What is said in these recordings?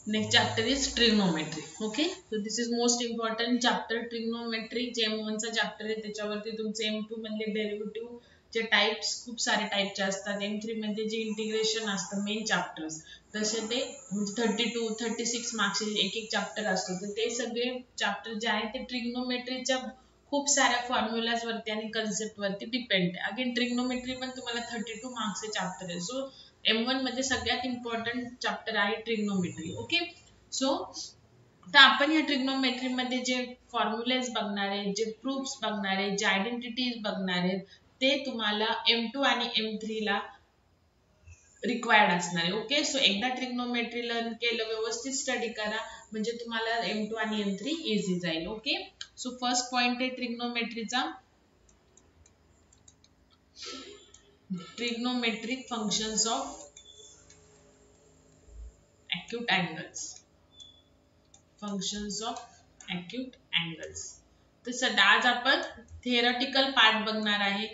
Next chapter is trigonometry. Okay, so this is most important chapter, trigonometry. जे M1 चा chapter आहे त्याच्यावरती तुमचे M2 मधले डेरिव्हेटिव्ह चे टाइप्स खूप सारे टाइपचे असतात. M3 मध्ये जे इंटिग्रेशन असतं मेन चॅप्टर्स तसे ते 32 36 मार्क्सचे एक एक चॅप्टर असतो. तर ते सगळे चॅप्टर जे आहेत ते ट्रिग्नोमेट्रीच्या खूप साऱ्या फॉर्म्युलाज वरती आणि कन्सेप्ट वरती डिपेंड आहे. अगेन ट्रिग्नोमेट्री पण तुम्हाला 32 मार्क्सचे चॅप्टर आहे. सो M1 मध्ये सगळ्यात इम्पॉर्टंट चॅप्टर आहे ट्रिग्नोमेट्री. ओके, सो तर आपण या ट्रिग्नोमेट्री मध्ये जे फॉर्म्युलेज बघणार आहे, जे प्रूफ्स बघणार आहे, जे आयडेंटिटीज बघणार आहेत ते तुम्हाला M2 आणि M3 ला रिक्वायर्ड असणार आहे. ओके, सो एकदा ट्रिग्नोमेट्री लर्न केलं, व्यवस्थित स्टडी करा म्हणजे तुम्हाला M2 आणि M3 इझी जाईल. ओके, सो फर्स्ट पॉइंट आहे ट्रिग्नोमेट्रीचा, trigonometric functions of acute angles. Functions of acute angles. तर सध्या आज आपण theoretical पार्ट बघणार आहे,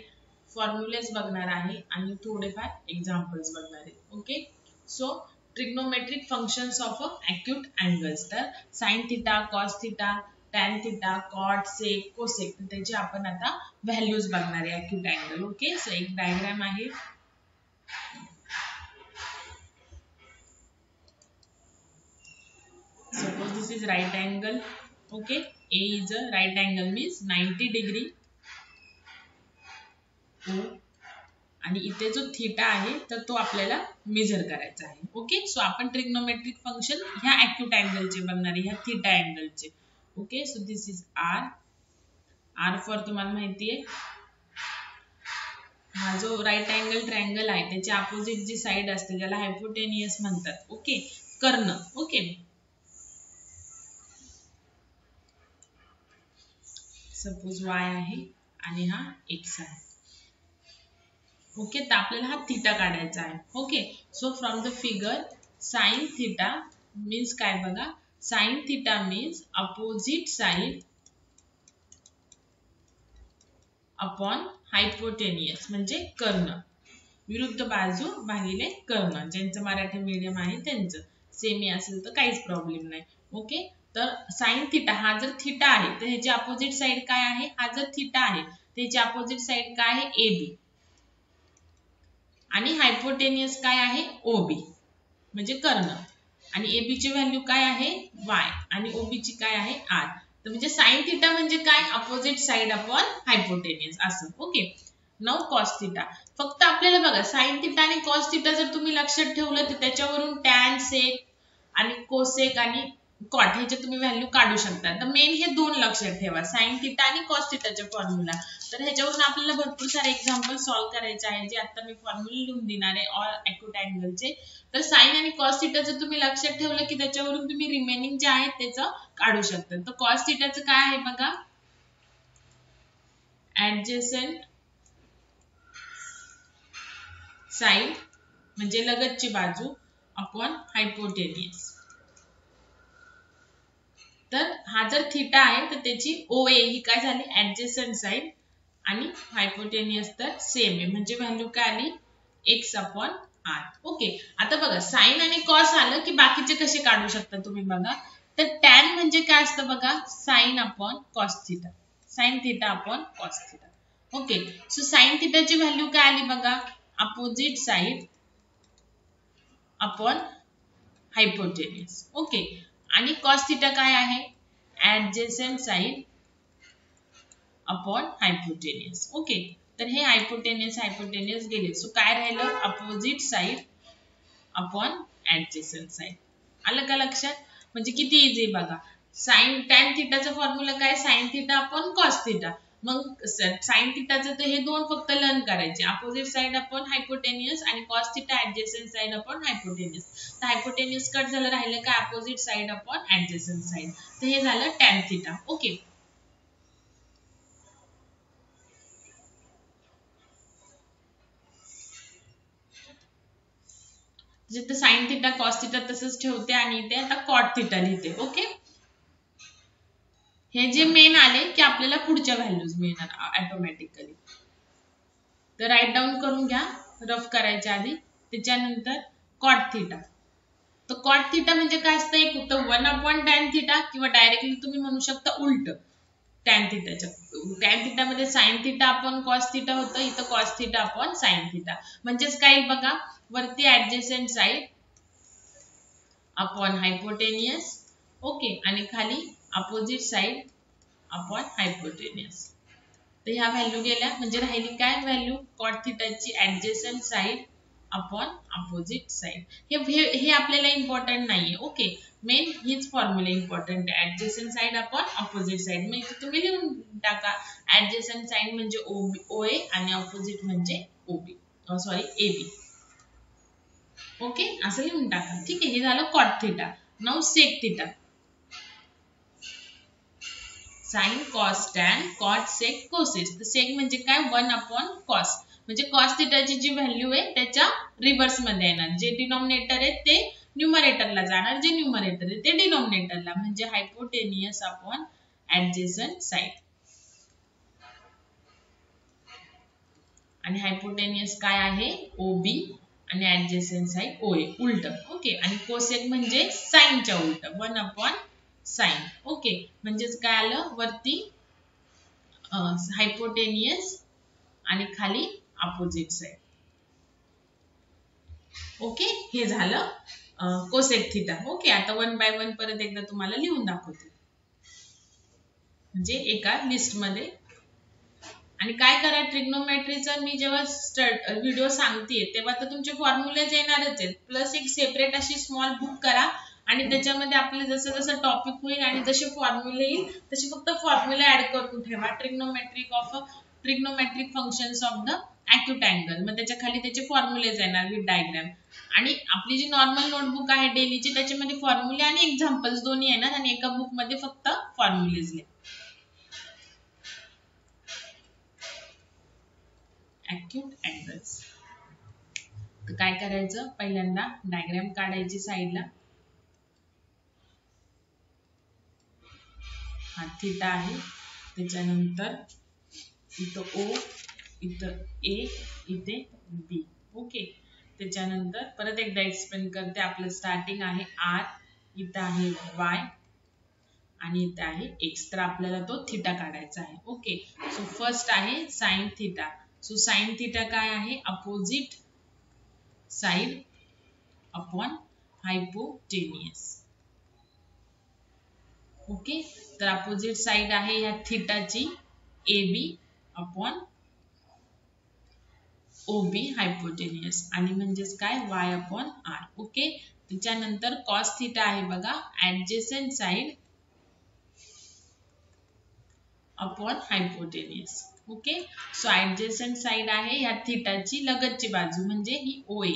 फॉर्म्युलेज बघणार आहे आणि थोडेफार एक्झाम्पल्स बघणार आहे. Okay, so trigonometric functions of acute angles. तर sin theta, cos theta, tan theta, cot, sec, cosec त्याची आपण आता व्हॅल्यूज बघणार आहे acute angle. ओके, सो एक डायग्राम आहे. Suppose this is right angle. Okay, A is a right angle means 90 degree. आणि इथे जो थीटा आहे तर तो आपल्याला मेजर करायचा आहे. ओके, सो आपण ट्रिग्नोमेट्रिक फंक्शन ह्या ॲक्यूट अँगलचे बघणार आहे, ह्या थीटा अँगलचे. Okay, so this is R. R for तुम्हाला माहिती आहे हा जो राईट अँगल ट्रायंगल आहे त्याची अपोजिट जी साइड असते ज्याला हायपोटेनियस म्हणतात. ओके, कर्ण. ओके, सपोज y आहे आणि हा x आहे. ओके, तर आपल्याला हा थीटा काढायचा आहे. Okay, so from the figure sine theta means काय बघा, sine theta means opposite side upon hypotenuse म्हणजे कर्ण, विरुद्ध बाजू भागिले कर्ण. ज्यांचं मराठी मीडियम आहे त्यांचं, सेमी असेल तर काहीच प्रॉब्लेम नाही. ओके, तर साइन थीटा हा जर थीटा आहे तर ह्याची अपोजिट साइड काय आहे, हा जर थीटा आहे त्याची अपोजिट साइड काय आहे, AB. आणि हायपोटेनियस काय आहे, OB म्हणजे कर्ण. आणि AB ची व्हॅल्यू काय आहे, Y. आणि OB ची काय आहे, R. तर म्हणजे साइन थीटा म्हणजे काय, अपोजिट साइड अपॉन हायपोटेनियस असं. Okay, now cos theta. फक्त आपल्याला बघा साइन थीटा आणि कॉस थीटा जर तुम्ही लक्षात ठेवलं तर त्याच्यावरून टॅन, सेक आणि कोसेक आणि कॉट ह्याचे तुम्ही व्हॅल्यू काढू शकता. तर मेन हे दोन लक्षात ठेवा, साइन थीटा आणि कॉस थीटाचे फॉर्म्युला. तर ह्याच्यावरून आपल्याला भरपूर सारे एक्झाम्पल सॉल्व्ह करायचे आहे जे आता मी फॉर्म्युला लिहून देणार आहे ऑल ॲक्यूट अँगलचे. तर साइन आणि कॉस थीटा जर तुम्ही लक्षात ठेवलं की त्याच्यावरून तुम्ही रिमेनिंग जे आहे त्याचं काढू शकता. तर कॉस थीटाचं काय आहे बघा, ऍडजेसंट साइड म्हणजे लगतची बाजू अपॉन हायपोटेनियस. तर हा जर थीटा आहे तर त्याची OA ही काय झाली, ऍडजेसंट साइड, आणि हायपोटेनियस तर सेम आहे म्हणजे व्हॅल्यू काय आली, x अपॉन r. ओके, आता बघा साइन आणि कॉस आलं की बाकीचे कसे काढू शकता तुम्ही बघा. तर टॅन म्हणजे काय असतं बघा, sine upon cos theta, sine theta upon cos theta. Okay, so sine थीटाची व्हॅल्यू काय आली बघा, opposite side upon hypotenuse. Okay, आणि कॉस थीटा काय आहे, adjacent side upon hypotenuse. Okay, तर हे हायपोटेनियस गेले. सो काय राहिलं, opposite side upon adjacent side. आलं का लक्षात, म्हणजे किती इझी बघा. साइन टॅन थीटाचा फॉर्म्युला काय, sine theta upon cos theta. मग साइन थीटाचं तर हे दोन फक्त लर्न करायचे, अपोजिट साइड अपॉन हायपोटेनियस आणि cos theta adjacent side upon hypotenuse. तर हायपोटेनियस कट झालं, राहिलं काय, opposite side upon adjacent side. तर हे झालं टॅन थीटा. ओके, जिथे साइन थीटा कॉस थीटा तसंच ठेवते आणि इथे आता कॉट थीटा लिहिते. ओके, हे जे मेन आले की आपल्याला पुढच्या व्हॅल्यूज मिळणार ऑटोमॅटिकली. तर राईट डाऊन करून घ्या रफ करायच्या आधी. त्याच्यानंतर कॉट थीटा, तर कॉट थिटा म्हणजे काय असतं, एक तर 1/tan थिटा किंवा डायरेक्टली तुम्ही म्हणू शकता उलट टॅन थिटाच्या. टॅन थिटा मध्ये sign theta upon cos theta होतं, इथं cos theta upon sine theta. म्हणजेच काय बघा, वरती adjacent side upon hypotenuse, okay, आणि खाली अपोजिट साइड अपॉन हायपोटेनियस. तर ह्या व्हॅल्यू गेल्या, म्हणजे राहिली काय व्हॅल्यू, कॉट थिटाची adjacent side upon opposite side. हे आपल्याला इम्पॉर्टंट नाहीये. ओके, मेन हीच फॉर्म्युला इम्पॉर्टंट आहे, adjacent side upon opposite side. मग इथे तुम्ही लिहून टाका, ऍडजसेंट साइड म्हणजे OA आणि अपोजिट म्हणजे OB, सॉरी AB. ओके, असं लिहून टाका. ठीक आहे, हे झालं cot theta. Now sec theta. Sine cos tan cot sec cosec. तर सेक म्हणजे काय, 1/cos. म्हणजे कॉस थिटाची जी व्हॅल्यू आहे त्याच्या रिव्हर्स मध्ये येणार. जे डिनॉमिनेटर आहे ते न्यूमरेटरला जाणार, जे न्यूमरेटर आहे ते डिनॉमिनेटरला. म्हणजे हायपोटेनियस अपॉन ऍडजसेंट साइड. आणि हायपोटेनियस काय आहे, OB आणि ऍडजसेंट साइड OA, उलट. ओके, आणि कोसेक म्हणजे साइनच्या उलट, 1/sin. ओके, म्हणजेच काय आलं, वरती हायपोटेनियस आणि खाली अपोजिट साइड. ओके, हे झालं कोसेक थिटा. ओके, आता 1 बाय 1 परत एकदा तुम्हाला लिहून दाखवते, म्हणजे एका लिस्ट मध्ये. आणि काय करा, ट्रिग्नोमेट्रीचा मी जेव्हा व्हिडिओ सांगते तेव्हा तर तुमचे फॉर्म्युलेज येणारच आहेत, प्लस एक सेपरेट अशी स्मॉल बुक करा आणि त्याच्यामध्ये आपले जसं जसं टॉपिक होईल आणि जसे फॉर्म्युले येईल तसे फक्त फॉर्म्युला ऍड करून ठेवा. Trigonometric functions of the acute angle, मग त्याच्या खाली त्याचे फॉर्म्युलेज येणार विथ डायग्राम. आणि आपली जी नॉर्मल नोटबुक आहे डेलीची त्याच्यामध्ये फॉर्म्युले आणि एक्झाम्पल्स दोन्ही येणार, आणि एका बुक मध्ये फक्त फॉर्म्युलेज लिहा. Acute angles. तर काय करायचं, पहिल्यांदा डायग्राम काढायची साईडला. हा थिटा आहे, त्याच्यानंतर इथं O, इथं A, इथे B. ओके, त्याच्यानंतर परत एकदा एक्सप्लेन करते. आपलं स्टार्टिंग आहे R, इथं आहे Y आणि इथे आहे X. तर आपल्याला तो थिटा काढायचा आहे. ओके, सो फर्स्ट आहे sine theta. So sine theta काय आहे, opposite side upon hypotenuse. Okay, तर अपोजिट साइड आहे या थिटाची AB अपॉन OB हायपोटेनियस, आणि म्हणजेच काय Y अपॉन R. ओके, त्याच्यानंतर कॉस थिटा आहे बघा, adjacent side upon hypotenuse. Okay, so adjacent side आहे या थिटाची लगतची बाजू, म्हणजे ही OA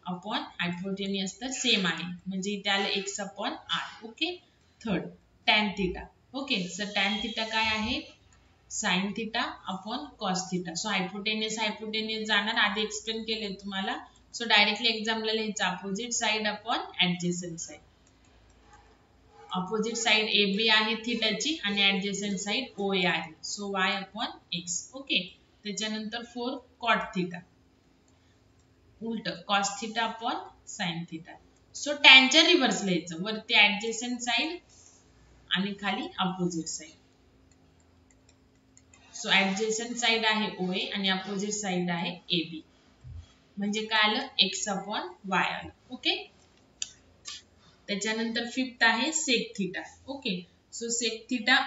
अपॉन हायपोटेनियस तर सेम आहे, म्हणजे इथे आलं X upon R. Okay, third tan theta. Okay, sir tan theta काय आहे, sine theta upon cos theta. So hypotenuse जाणार, आधी एक्सप्लेन केले तुम्हाला. सो डायरेक्टली एक्झाम्पल लिहायचं, opposite side upon adjacent side. Opposite side AB आहे थिटाची आणि ऍडजसेंट साइड OA आहे, so Y upon X. Okay, त्याच्यानंतर 4 कॉट थिटा, उलट cos theta upon sine theta. So टॅनच्या रिव्हर्स लिहायचं, वरती ऍडजसेंट साइड आणि खाली opposite side. So adjacent side आहे OA आणि अपोजिट साइड आहे AB, म्हणजे काय आलं, X अपॉन Y आलं. ओके, त्याच्यानंतर फिफ्थ आहे sec theta. Okay, so sec theta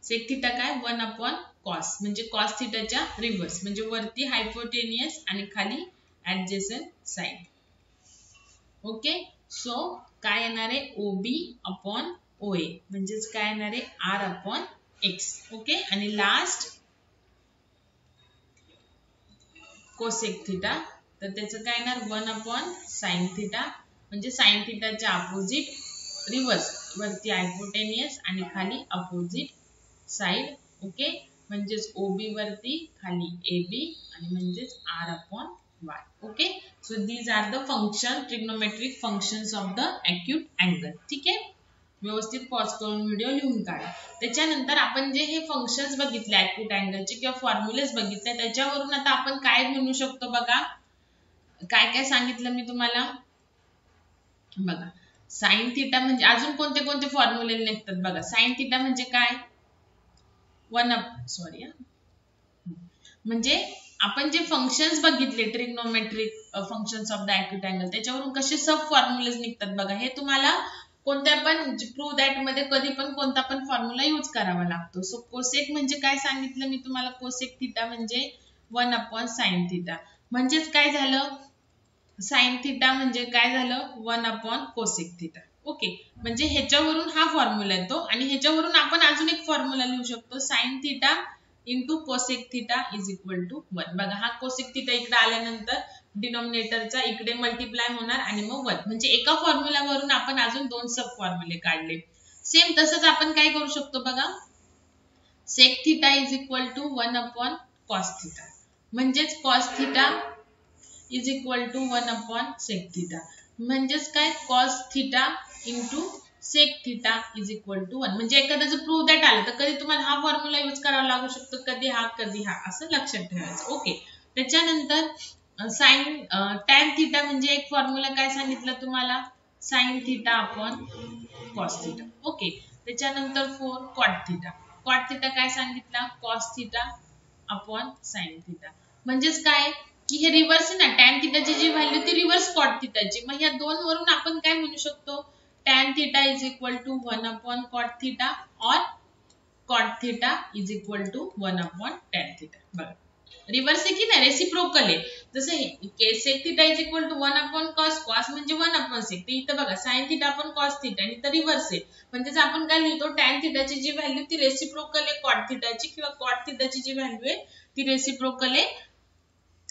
sec theta काय, 1/cos, म्हणजे कॉस थिटाच्या रिव्हर्स, म्हणजे वरती हायपोटेनियस आणि खाली ऍडजसेंट साइड. ओके, सो काय येणार आहे, OB अपॉन OA, म्हणजेच काय येणार आहे, R अपॉन X. ओके, आणि लास्ट कोसेक थिटा, तर त्याचं काय येणार, 1/sin थिटा, म्हणजे साइन थिटाच्या अपोजिट रिव्हर्स, वरती हायपोटेनियस आणि खाली अपोजिट साइड. ओके, म्हणजेच OB वरती, खाली AB, आणि म्हणजेच R upon Y. Okay, so these are the function, trigonometric functions of the acute angle. ठीक आहे, व्यवस्थित पॉज करून व्हिडिओ लिहून काढा. त्याच्यानंतर आपण जे हे फंक्शन्स बघितले ॲक्यूट अँगलचे किंवा फॉर्म्युलेज बघितले, त्याच्यावरून आता आपण काय म्हणू शकतो बघा, काय काय सांगितलं मी तुम्हाला बघा. साइन थिटा म्हणजे अजून कोणते कोणते फॉर्म्युले निघतात बघा. साइन थिटा म्हणजे काय, म्हणजे आपण जे फंक्शन्स बघितले trigonometric functions of the acute angle, त्याच्यावरून कसे सब फॉर्म्युलेज निघतात बघा. हे तुम्हाला कोणत्या पण प्रूव्ह दॅट मध्ये कधी पण कोणता पण फॉर्म्युला यूज करावा लागतो. सो कोसेक म्हणजे काय सांगितलं मी तुम्हाला, कोसेक थिटा म्हणजे 1/sin थिटा. म्हणजेच काय झालं, साइन थिटा म्हणजे काय झालं 1/कोसेक थिटा. ओके, म्हणजे ह्याच्यावरून हा फॉर्म्युला येतो आणि ह्याच्यावरून आपण अजून एक फॉर्म्युला लिहू शकतो, sine theta into cosec theta is equal to 1. बघा, हा कोसेक थिटा इकडे आल्यानंतर डिनॉमिनेटरचा इकडे मल्टिप्लाय होणार आणि मग 1. म्हणजे एका फॉर्म्युलावरून आपण अजून 2 सब फॉर्म्युले काढले. सेम तसंच आपण काय करू शकतो बघा, sec theta is equal to 1/कॉस थिटा. म्हणजेच cos theta is equal to 1/सेक थिटा. म्हणजेच काय, cos theta into sec theta is equal to 1. म्हणजे एखादा जर प्रूव्ह दॅट आलं तर कधी तुम्हाला हा फॉर्म्युला यूज करावा लागू शकतो, कधी हा असं लक्षात ठेवायचं. ओके, त्याच्यानंतर साइन टॅन थिटा म्हणजे एक फॉर्म्युला काय सांगितलं तुम्हाला, sine theta upon cos theta. Okay, त्याच्यानंतर 4 कॉट थिटा. कॉट थिटा काय सांगितला, cos theta upon sine theta. म्हणजेच काय की हे रिव्हर्स आहे ना, टॅन थिटाची जी व्हॅल्यू ती रिव्हर्स कॉट थिटाची. मग ह्या दोन वरून आपण काय म्हणू शकतो, tan theta is equal to 1/कॉट थिटा और cot theta is equal to 1/टॅन थिटा. बघा, रिव्हर्स आहे की नाही, रेसिप्रोकल आहे. जसं हे सेक थिटा इज इक्वल टू 1/कॉस, कॉस म्हणजे 1/सेक. तर इथं बघा sine theta upon cos theta आणि इथं रिव्हर्स आहे. म्हणजेच आपण काय लिहितो, टॅन थिटाची जी व्हॅल्यू ती रेसिप्रोकल आहे कॉट थिटाची, किंवा कॉट थिटाची जी व्हॅल्यू आहे ती रेसिप्रोकल आहे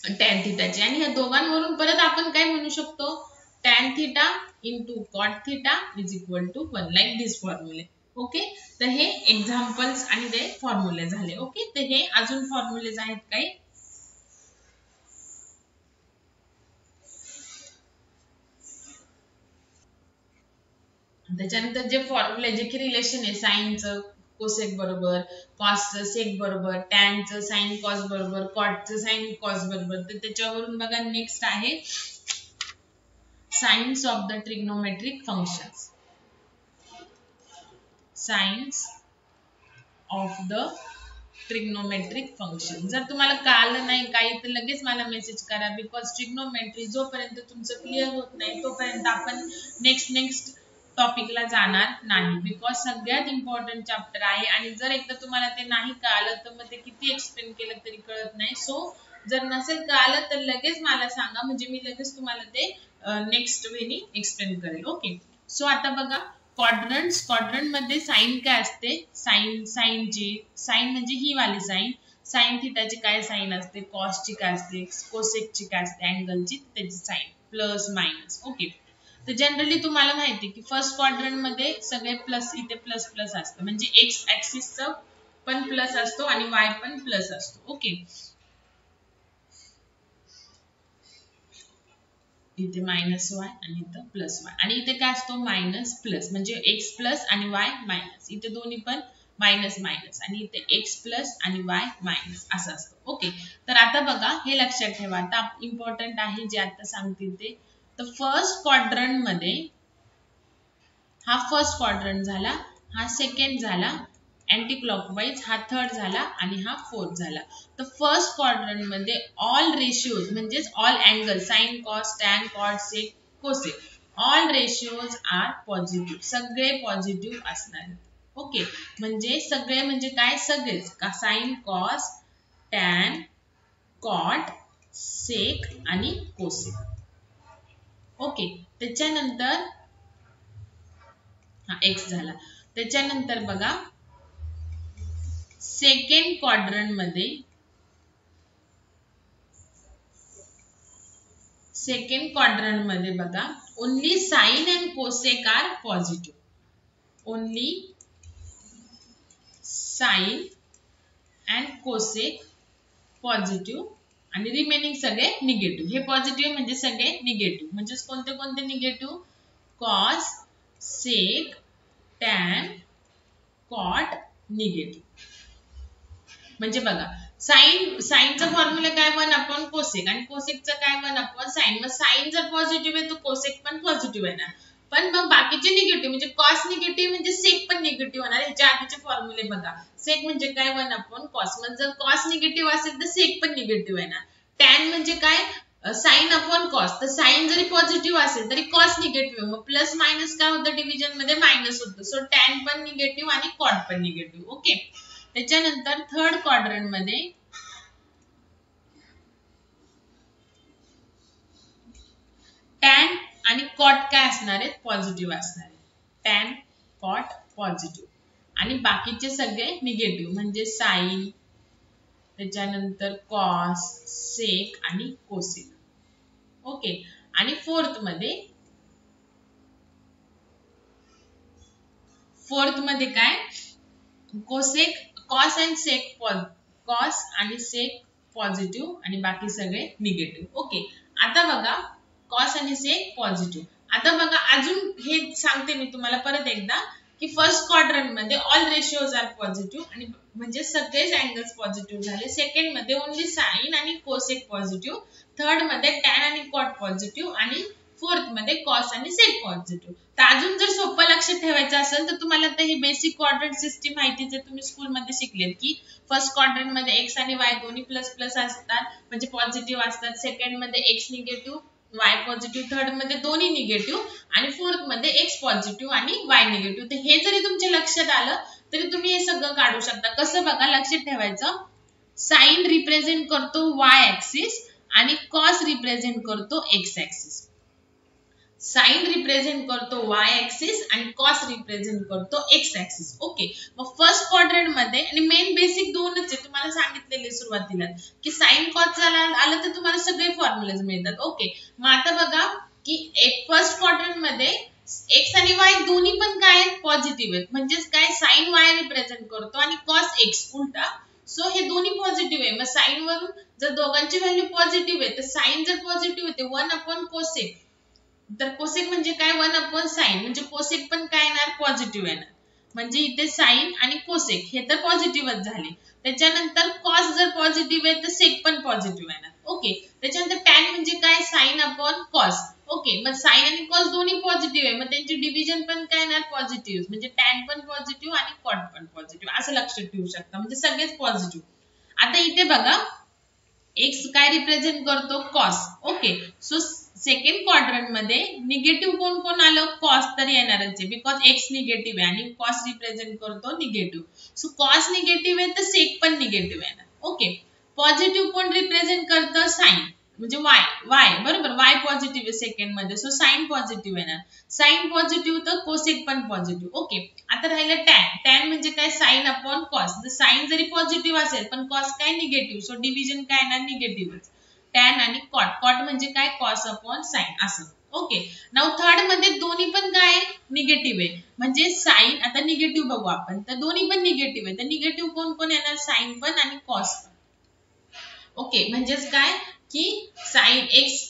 टॅन थिटाची. आणि ह्या दोघांवरून परत आपण काय म्हणू शकतो, tan theta into cot theta is equal to 1, like this फॉर्म्युले. ओके, तर हे एक्झाम्पल्स आणि ते फॉर्म्युले झाले. ओके, तर हे अजून फॉर्म्युलेज आहेत काही. त्याच्यानंतर जे फॉर्म्युले जे की रिलेशन आहे साइनचं कोसेक बरोबर, कॉसचं सेक बरोबर, टॅनचं साइन कॉस बरोबर, कॉटचं साइन कॉस बरोबर, तर त्याच्यावरून बघा नेक्स्ट आहे signs of the trigonometric functions. Signs of the trigonometric function. जर तुम्हाला कळलं नाही काही तर लगेच मला मेसेज करा, बिकॉज ट्रिग्नोमेट्री जोपर्यंत तुमचं क्लिअर होत नाही तोपर्यंत आपण नेक्स्ट टॉपिकला जाणार नाही, बिकॉज सगळ्यात इम्पॉर्टंट चॅप्टर आहे. आणि जर एकदा तुम्हाला ते नाही कळालं तर मग ते किती एक्सप्लेन केलं तरी कळत नाही. सो जर नसेल कळालं तर लगेच मला सांगा, म्हणजे मी लगेच तुम्हाला ते नेक्स्ट वेनी एक्सप्लेन करेल. ओके, सो आता बघा क्वाड्रंट मध्ये साइन काय असते, साइनची साइन म्हणजे ही वाली साइन, साइन थिटाची काय साइन असते, कॉसची काय असते, कोसेकची काय असते, अँगलची त्याची साइन प्लस मायनस. ओके, तर जनरली तुम्हाला माहिती आहे की फर्स्ट क्वाड्रंट मध्ये सगळे प्लस, इथे प्लस प्लस असतं, म्हणजे एक्स ऍक्सिसचा पण प्लस असतो आणि वाय पण प्लस असतो. ओके, इथे मायनस वाय आणि इथं प्लस वाय, आणि इथे काय असतो मायनस प्लस, म्हणजे एक्स प्लस आणि वाय मायनस. इथे दोन्ही पण मायनस मायनस, आणि इथे एक्स प्लस आणि वाय मायनस असं असतं. ओके, तर आता बघा हे लक्षात ठेवा, आता इम्पॉर्टंट आहे जे आता सांगतील ते. तर फर्स्ट क्वाड्रंट मध्ये हा फर्स्ट क्वाड्रंट झाला, हा सेकंड झाला, अँटी क्लॉकवाईज हा थर्ड झाला आणि हा फोर्थ झाला. तर फर्स्ट क्वाड्रंट मध्ये ऑल रेशिओज म्हणजेच all angle sine cos tan cot sec cosec, all ratios are positive, सगळे पॉझिटिव्ह असणार. ओके, म्हणजे सगळे म्हणजे काय, सगळेच का sine cos tan cot sec आणि कोसेक. ओके, त्याच्यानंतर हा एक्स झाला. त्याच्यानंतर बघा सेकंड क्वाड्रंट मध्ये बघा only sine and cosec are positive, only sine and cosec positive आणि रिमेनिंग सगळे निगेटिव्ह. हे पॉझिटिव्ह म्हणजे सगळे निगेटिव्ह. म्हणजे कोणते कोणते negative, cos sec tan cot negative. म्हणजे बघा साईनचा फॉर्म्युला काय 1 कोसेक आणि कोसेकचा काय 1 साईन. मग साईन जर पॉझिटिव्ह आहे तर कोसेक पण पॉझिटिव्ह आहे ना. पण मग बाकीचे निगेटिव्ह म्हणजे कॉस निगेटिव्ह म्हणजे सेक पण निगेटिव्ह होणार. ह्याच्या आधीचे फॉर्म्युले बघा. सेक म्हणजे काय 1 कॉस. मग जर कॉस निगेटिव्ह असेल तर सेक पण निगेटिव्ह आहे ना. टॅन म्हणजे काय साईन अपॉन कॉस. तर साईन जरी पॉझिटिव्ह असेल तरी कॉस निगेटिव्ह. मग प्लस मायनस काय होतं डिव्हिजन मध्ये मायनस होतं. सो टॅन पण निगेटिव्ह आणि कॉट पण निगेटिव्ह. ओके. त्याच्यानंतर थर्ड क्वाड्रंट मध्ये टॅन आणि कॉट काय असणार आहेत पॉझिटिव्ह असणार आहे. टॅन कॉट पॉझिटिव्ह आणि बाकीचे सगळे निगेटिव्ह म्हणजे साईन, त्याच्यानंतर कॉस, सेक आणि कोसेक. ओके. आणि फोर्थ मध्ये काय cosec, cos and sec cos आणि सेक पॉझिटिव्ह आणि बाकी सगळे निगेटिव्ह. ओके. आता बघा कॉस आणि सेक पॉझिटिव्ह. आता बघा अजून हे सांगते मी तुम्हाला परत एकदा की फर्स्ट क्वाड्रंट मध्ये ऑल रेशिओज आर पॉझिटिव्ह आणि म्हणजे सगळेच अँगल्स पॉझिटिव्ह झाले. सेकंड मध्ये ओनली साइन आणि कोसेक पॉझिटिव्ह. थर्ड मध्ये टॅन आणि कॉट पॉझिटिव्ह आणि फोर्थ मध्ये कॉस आणि सेक पॉझिटिव्ह. तर अजून जर सोपं लक्षात ठेवायचं असेल तर तुम्हाला आता ही बेसिक क्वाड्रंट सिस्टीम माहितीच आहे. तुम्ही स्कूलमध्ये शिकलेत की फर्स्ट क्वाड्रंट मध्ये एक्स आणि वाय दोन्ही प्लस प्लस असतात म्हणजे पॉझिटिव्ह असतात. सेकंड मध्ये x negative Y positive. Third मध्ये दोन्ही निगेटिव्ह आणि फोर्थ मध्ये एक्स पॉझिटिव्ह आणि वाय निगेटिव्ह. तर हे जरी तुमच्या लक्षात आलं तरी तुम्ही हे सगळं काढू शकता. कसं बघा लक्षात ठेवायचं साइन रिप्रेझेंट करतो वाय ऍक्सिस आणि कॉस रिप्रेझेंट करतो एक्स ऍक्सिस. साइन रिप्रेझेंट करतो वाय ऍक्सिस आणि कॉस रिप्रेझेंट करतो एक्स ऍक्सिस. ओके. मग फर्स्ट क्वाड्रंट मध्ये आणि मेन बेसिक दोनच आहे तुम्हाला सांगितलेले सुरुवातीला की साइन कॉस आलं तर तुम्हाला सगळे फॉर्म्युलेज मिळतात. ओके. मग आता बघा की फर्स्ट क्वाड्रंट मध्ये एक्स आणि वाय दोन्ही पण काय पॉझिटिव्ह आहेत म्हणजेच काय साइन वाय रिप्रेझेंट करतो आणि कॉस एक्स उलटा. सो हे दोन्ही पॉझिटिव्ह आहे. मग साइन वरून जर दोघांची व्हॅल्यू पॉझिटिव्ह आहे तर साइन जर पॉझिटिव्ह आहे 1 कोसेक तर कोसेक म्हणजे काय 1 साइन म्हणजे कोसेक पण काय येणार पॉझिटिव्ह येणार. म्हणजे इथे साइन आणि कोसेक हे तर पॉझिटिव्हच झाले. त्याच्यानंतर कॉस जर पॉझिटिव्ह आहे तर सेक पण पॉझिटिव्ह येणार. ओके. त्याच्यानंतर टॅन म्हणजे काय साइन अपॉन कॉस. ओके. मग साइन आणि कॉस दोन्ही पॉझिटिव्ह आहे मग त्यांची डिव्हिजन पण काय येणार पॉझिटिव्ह म्हणजे टॅन पण पॉझिटिव्ह आणि कॉट पण पॉझिटिव्ह असं लक्षात ठेवू शकता म्हणजे सगळेच पॉझिटिव्ह. आता इथे बघा एक्स काय रिप्रेझेंट करतो cos. Okay. So second quadrant मध्ये निगेटिव्ह कोण कोण आलं कॉस तर येणारच आहे बिकॉज एक्स निगेटिव्ह आहे आणि कॉस रिप्रेझेंट करतो निगेटिव्ह. सो कॉस निगेटिव्ह आहे तर सेक पण निगेटिव्ह आहे ना. ओके. पॉझिटिव्ह कोण रिप्रेझेंट करतं साइन म्हणजे वाय वाय बरोबर वाय पॉझिटिव्ह आहे सेकंड मध्ये सो साइन पॉझिटिव्ह येणार. साइन पॉझिटिव्ह तर कोसेक पण पॉझिटिव्ह. ओके. आता राहिलं टॅन. टॅन म्हणजे काय साइन अपॉन कॉस. साइन जरी पॉझिटिव्ह असेल पण कॉस काय निगेटिव्ह सो डिव्हिजन काय येणार निगेटिव्ह. टॅन आणि कॉट. कॉट म्हणजे काय कॉस अपॉन साइन असं. ओके. नाउ थर्ड मध्ये दोन्ही पण काय निगेटिव्ह आहे म्हणजे साइन आता निगेटिव्ह बघू आपण तर दोन्ही पण निगेटिव्ह आहे तर निगेटिव्ह कोण कोण येणार साइन पण आणि कॉस पण. ओके. म्हणजेच काय की साइन एक्स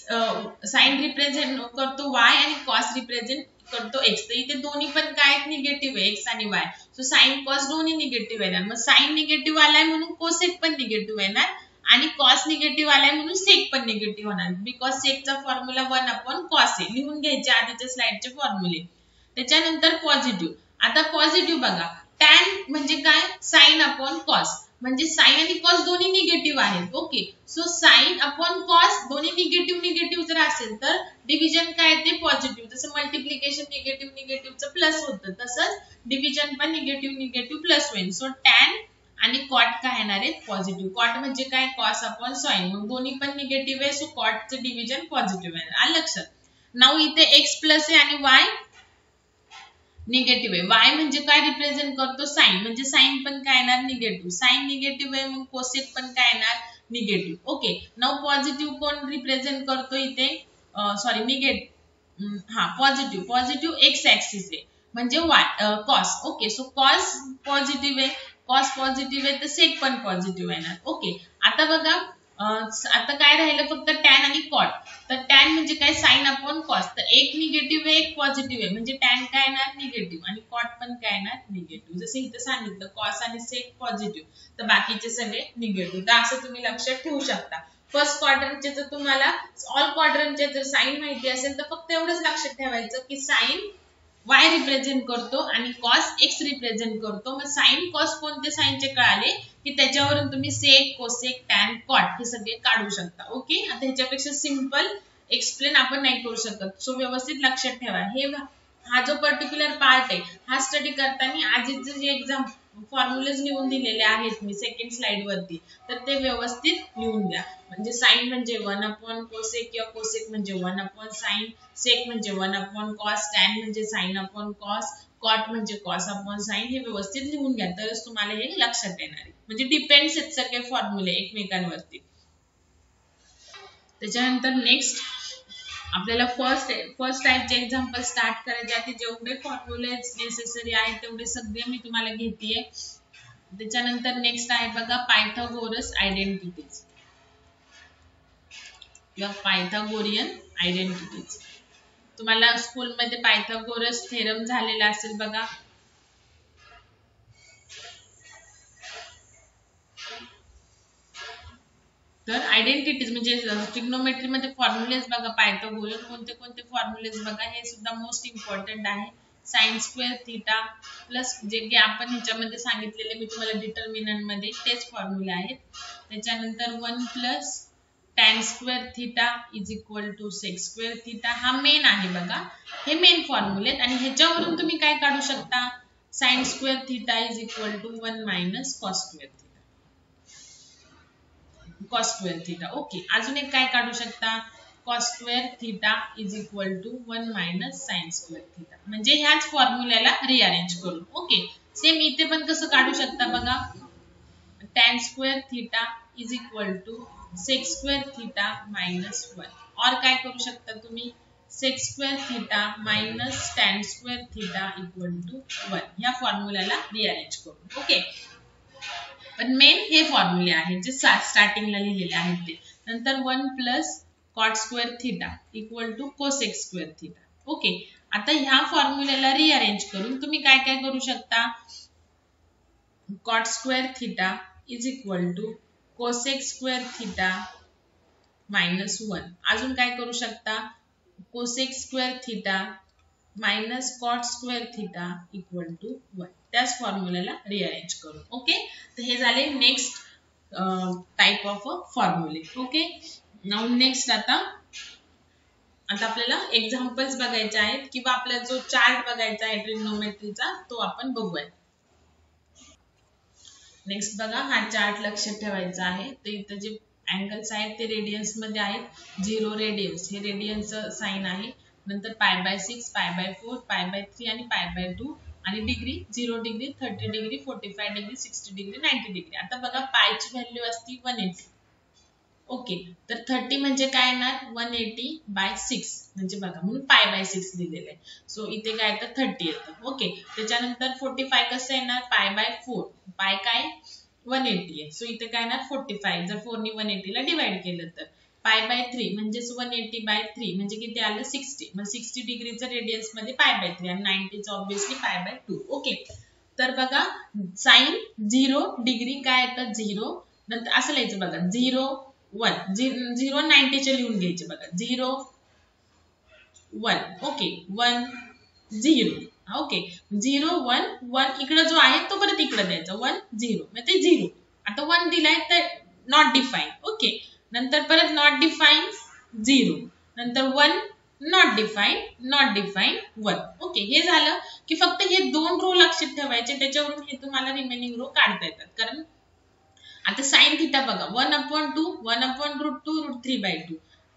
साइन रिप्रेझेंट करतो वाय आणि कॉस रिप्रेझेंट करतो एक्स. तर इथे दोन्ही पण काय निगेटिव्ह आहे एक्स आणि वाय. सो साइन कॉस दोन्ही निगेटिव्ह येणार. मग साइन निगेटिव्ह आलाय म्हणून कोसेक पण निगेटिव्ह येणार आणि कॉस निगेटिव्ह आलाय म्हणून सेक पण निगेटिव्ह होणार बिकॉज सेकचा फॉर्म्युला 1 कॉस आहे. लिहून घ्यायचे आधीच्या स्लाइडचे फॉर्म्युले. त्याच्यानंतर पॉझिटिव्ह. आता पॉझिटिव्ह बघा टॅन म्हणजे काय साइन अपॉन कॉस म्हणजे साइन आणि कॉस दोन्ही निगेटिव्ह आहेत. Okay. So sign upon cos दोन्ही निगेटिव्ह निगेटिव्ह जर असेल तर डिव्हिजन काय ते पॉझिटिव्ह. जसं मल्टिप्लिकेशन निगेटिव्ह निगेटिव्हचं प्लस होतं तसंच डिव्हिजन पण निगेटिव्ह निगेटिव्ह प्लस होईल. सो टॅन आणि कॉट काय येणार आहे पॉझिटिव्ह. कॉट म्हणजे काय कॉस अपॉन साइन मग दोन्ही पण निगेटिव्ह आहे सो कॉटचं डिव्हिजन पॉझिटिव्ह येणार. आलं लक्षात. नाउ इथे एक्स प्लस आहे आणि वाय निगेटिव्ह आहे. वाय म्हणजे काय रिप्रेझेंट करतो साइन म्हणजे साइन पण काय येणार निगेटिव्ह. साइन निगेटिव्ह आहे मग कोसेक पण काय येणार निगेटिव्ह. ओके. नाउ पॉझिटिव्ह कोण रिप्रेझेंट करतो इथे sorry negative positive. Positive x axis आहे म्हणजे Y cos. Okay. So cos positive आहे कॉस पॉझिटिव्ह आहे तर सेक पण पॉझिटिव्ह येणार. ओके. आता बघा आता काय राहिलं फक्त टॅन आणि कॉट. तर टॅन म्हणजे काय, साइन अपॉन कॉस. तर एक निगेटिव्ह आहे एक पॉझिटिव्ह आहे, म्हणजे टॅन काय येणार निगेटिव्ह आणि कॉट पण काय येणार निगेटिव्ह. जसं इथं सांगितलं कॉस आणि सेक पॉझिटिव्ह तर बाकीचे सगळे निगेटिव्ह. तर असं तुम्ही लक्षात ठेवू शकता. फर्स्ट क्वाड्रंटचे जर तुम्हाला ऑल क्वाड्रंटचे जर साइन माहिती असेल तर फक्त एवढंच लक्षात ठेवायचं की साइन y रिप्रेझेंट करतो आणि कॉस x रिप्रेझेंट करतो. मग साइन कॉस कोणते साइनचे कळाले की त्याच्यावरून तुम्ही सेक कोसेक टॅन कॉट हे सगळे काढू शकता. ओके, आता ह्याच्यापेक्षा सिंपल एक्सप्लेन आपण नाही करू शकत. सो व्यवस्थित लक्षात ठेवा. हा जो पर्टिक्युलर पार्ट आहे हा स्टडी करताना आधीचे जे एक्झाम फॉर्म्युलेज लिहून दिलेले आहेत मी सेकंड स्लाइड वरती, तर ते व्यवस्थित लिहून द्या. म्हणजे साइन म्हणजे 1 अपॉन कोसेक किंवा कोसेक म्हणजे 1 अपॉन साइन, सेक म्हणजे 1 अपॉन कॉस, टॅन म्हणजे साइन अपॉन कॉस, कॉट म्हणजे कॉस अपॉन साइन. हे व्यवस्थित लिहून घ्या तरच तुम्हाला हे लक्षात येणार आहे. म्हणजे डिपेंड्स आहेत सगळे फॉर्म्युले एकमेकांवरती. त्याच्यानंतर नेक्स्ट आपल्याला फर्स्ट टाइपचे एक्झाम्पल स्टार्ट करायचे आहे. जेवढे फॉर्म्युले नेसेसरी आहेत तेवढे सगळे मी तुम्हाला घेतेय. त्याच्यानंतर नेक्स्ट आहे बघा पायथागोरस आयडेंटिटीज किंवा पायथागोरियन आयडेंटिटीज. तुम्हाला स्कूलमध्ये पायथागोरस थेरम झालेला असेल बघा. तर आयडेंटिटीज म्हणजे ट्रिग्नोमेट्री मध्ये फॉर्म्युलेज बघा पायथागोरियन कोणते कोणते फॉर्म्युलेज बघा. हे सुद्धा मोस्ट इम्पॉर्टंट आहे. साइन स्क्वेअर थीटा प्लस जे आपण ह्याच्यामध्ये सांगितलेले मी तुम्हाला डिटर्मिनंट मध्ये तेच फॉर्म्युले आहेत. त्याच्यानंतर 1 plus tan square theta is equal to sec square theta हा मेन आहे बघा. हे मेन फॉर्म्युले आणि ह्याच्यावरून तुम्ही काय काढू शकता, sine square theta is equal to 1 minus cos square theta, cos square theta. Okay, अजून एक काय काढू शकता, cos square theta is equal to 1 minus sine square theta. म्हणजे ह्याच फॉर्म्युल्याला रिअरेंज करून. ओके, सेम इथे पण कसं काढू शकता बघा, tan square theta is equal to sec square theta minus 1. और काय करू शकता तुम्ही, sec square theta minus tan square theta equal to 1 ह्या फॉर्म्युल्याला रिअरेंज करून. ओके, पण मेन हे फॉर्म्युले आहेत जे स्टार्टिंगला लिहिलेले आहेत ते. नंतर 1 plus cot square theta equal to cosec square theta. Okay, आता ह्या फॉर्म्युल्याला रिअरेंज करून तुम्ही काय काय करू शकता, cot square theta is equal to cosec square theta minus 1. अजून काय करू शकता, cosec square theta minus cot square theta equal to 1. त्याच फॉर्म्युल्याला रिअरेंज करून. ओके, तर हे झाले नेक्स्ट टाइप ऑफ फॉर्म्युले. ओके, नाउ नेक्स्ट आता आपल्याला एक्झाम्पल्स बघायचे आहेत किंवा आपला जो चार्ट बघायचा आहे ट्रिग्नोमेट्रीचा तो आपण बघूया. नेक्स्ट बघा हा चार्ट लक्षात ठेवायचा आहे. तर इथं जे अँगल्स आहेत ते रेडियन्स मध्ये आहेत. 0 रेडियन्स हे रेडियनचं साइन आहे. नंतर π/6, π/4, π/3 आणि π/2 आणि degree 0 degree, 30 degree, 45 degree, 60 degree, 90 degree. आता बघा पायची व्हॅल्यू असती 180. ओके, तर 30 म्हणजे काय येणार 180/6 म्हणजे बघा म्हणून π/6 दिलेलं आहे. सो इथे काय येतं 30 येतं. ओके, त्याच्यानंतर 45 कसं येणार π/4. पाय काय 180 आहे. सो इथे काय येणार 45. जर 4 ने 180 ला डिवाइड केलं तर π/3 म्हणजेच 180/3 म्हणजे किती आलं 60. मग 60 डिग्रीचं रेडियन्स मध्ये π/3 आणि 90 चं ऑब्विसली π/2. ओके, तर बघा साइन 0 डिग्री काय येतं 0. नंतर असं लिहायचं बघा 0 1 0 90 चे लिहून घ्यायचे बघा 0 1. ओके, 1 0. ओके, 0 1 1 इकडे जो आहे तो परत इकडे द्यायचा 1 0 म्हणजे 0. आता 1 दिलाय तर नॉट डिफाईन. ओके, नंतर परत नॉट डिफाईन 0, नंतर 1 नॉट डिफाईन 1. ओके, हे झालं की फक्त हे दोन रो लक्षात ठेवायचे. त्याच्यावरून हे तुम्हाला रिमेनिंग रो काढता येतात. कारण आता साइन थीटा बघा 1/2 1/√2 √3/2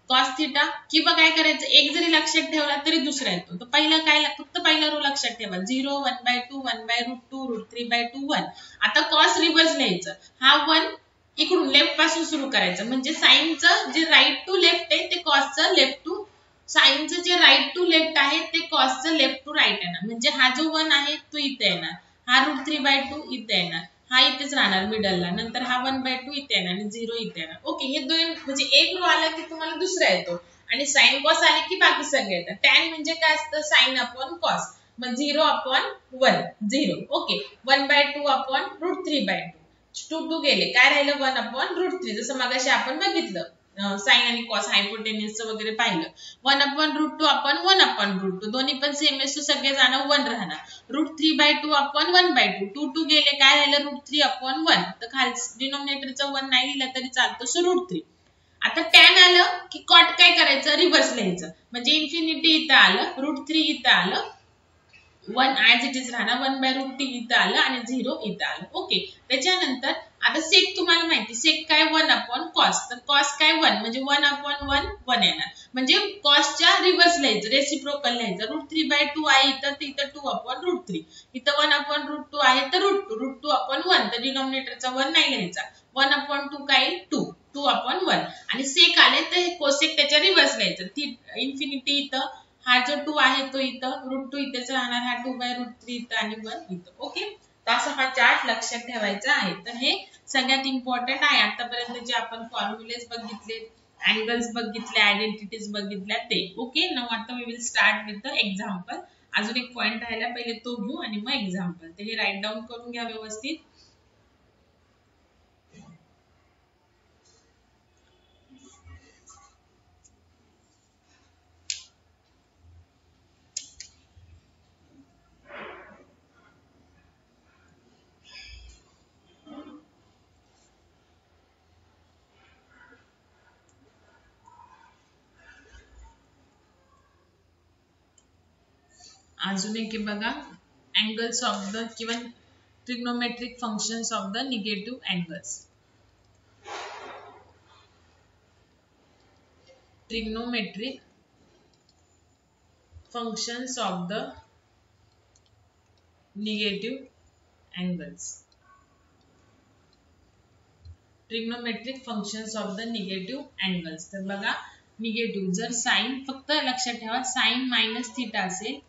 कॉस थीटा किंवा काय करायचं एक जरी लक्षात ठेवला तरी दुसरा येतो. तर पहिला काय फक्त पहिला रो लक्षात ठेवा 0 1/2 1/√2 √3/2 1. आता कॉस रिव्हर्स लिहायचं. हा 1 इकडून लेफ्ट पासून सुरू करायचं म्हणजे साइनचं जे राईट टू लेफ्ट आहे ते कॉसचं लेफ्ट टू साइनचं जे राईट टू लेफ्ट आहे ते कॉसचं लेफ्ट टू राईट येणार. म्हणजे हा जो 1 आहे तो इथे येणार, हा √3/2 इथे येणार, हा इथेच राहणार मिडलला, नंतर हा 1/2 इथे येणार आणि 0 इथे येणार. ओके, हे दोन म्हणजे एक रो आला की तुम्हाला दुसरा येतो आणि साइन कॉस आले की बाकी सगळे येतात. टॅन म्हणजे काय असतं, साइन अपॉन कॉस. मग 0 अपॉन 1 0. Okay, 1/2 upon √3/2. 2 2 गेले, काय राहिलं 1 अपॉन √3. जसं मगाशी आपण बघितलं साइन आणि कॉस हायपोटेन्यूसचं वगैरे पाहिलं. 1 अपॉन √2 अपॉन 1 अपॉन √2 दोन्ही पण सेम असतो, सगळे जाणं 1 राहणार. √3/2 अपॉन 1/2 2 2 गेले, काय राहिलं √3 अपॉन 1. तर खाली डिनॉमिनेटरचा 1 नाही लिहिला तरी चालतो, सो √3. आता टॅन आलं की कॉट काय करायचं, रिव्हर्स लिहायचं. म्हणजे इन्फिनिटी इथं आलं, √3 इथं आलं, 1 ऍज इट इज राहणार, 1/√3 इथं आलं आणि 0 इथं आलं. ओके, त्याच्यानंतर आता सेक तुम्हाला माहिती, सेक काय 1 अपॉन कॉस. तर कॉस काय 1 म्हणजे 1 अपॉन 1 1 येणार. म्हणजे कॉसच्या रिव्हर्स लिहायचं, रेसिप्रोकल लिहायचं. √3/2 आहे इथं, तर इथं 2 अपॉन √3. इथं 1 अपॉन √2 आहे तर √2 अपॉन 1. तर डिनॉमिनेटरचा 1 नाही लिहायचा. 1 अपॉन 2 काय 2 अपॉन 1. आणि सेक आले तर कोसेक त्याच्या रिव्हर्स लिहायचं. इन्फिनिटी इथं, हा जो 2 आहे तो इथं, √2 इथेच राहणार, हा 2/√3 इथं आणि 1 इथं. ओके, तर असं हा चार्ट लक्षात ठेवायचा आहे. तर हे सगळ्यात इम्पॉर्टंट आहे. आतापर्यंत जे आपण फॉर्म्युलेज बघितले, अँगल्स बघितले, आयडेंटिटीज बघितल्या ते. ओके, नाउ आता we will start with the example. अजून एक पॉइंट राहिला, पहिले तो घेऊ आणि मग एक्झाम्पल. तर हे राईट डाऊन करून घ्या व्यवस्थित. अजून एक बघा, अँगल्स ऑफ द किंवा trigonometric functions of the negative angles. Trigonometric functions of the negative angles. Trigonometric functions of the negative angles. तर बघा, निगेटिव्ह जर साइन, फक्त लक्षात ठेवा साइन मायनस थिटा असेल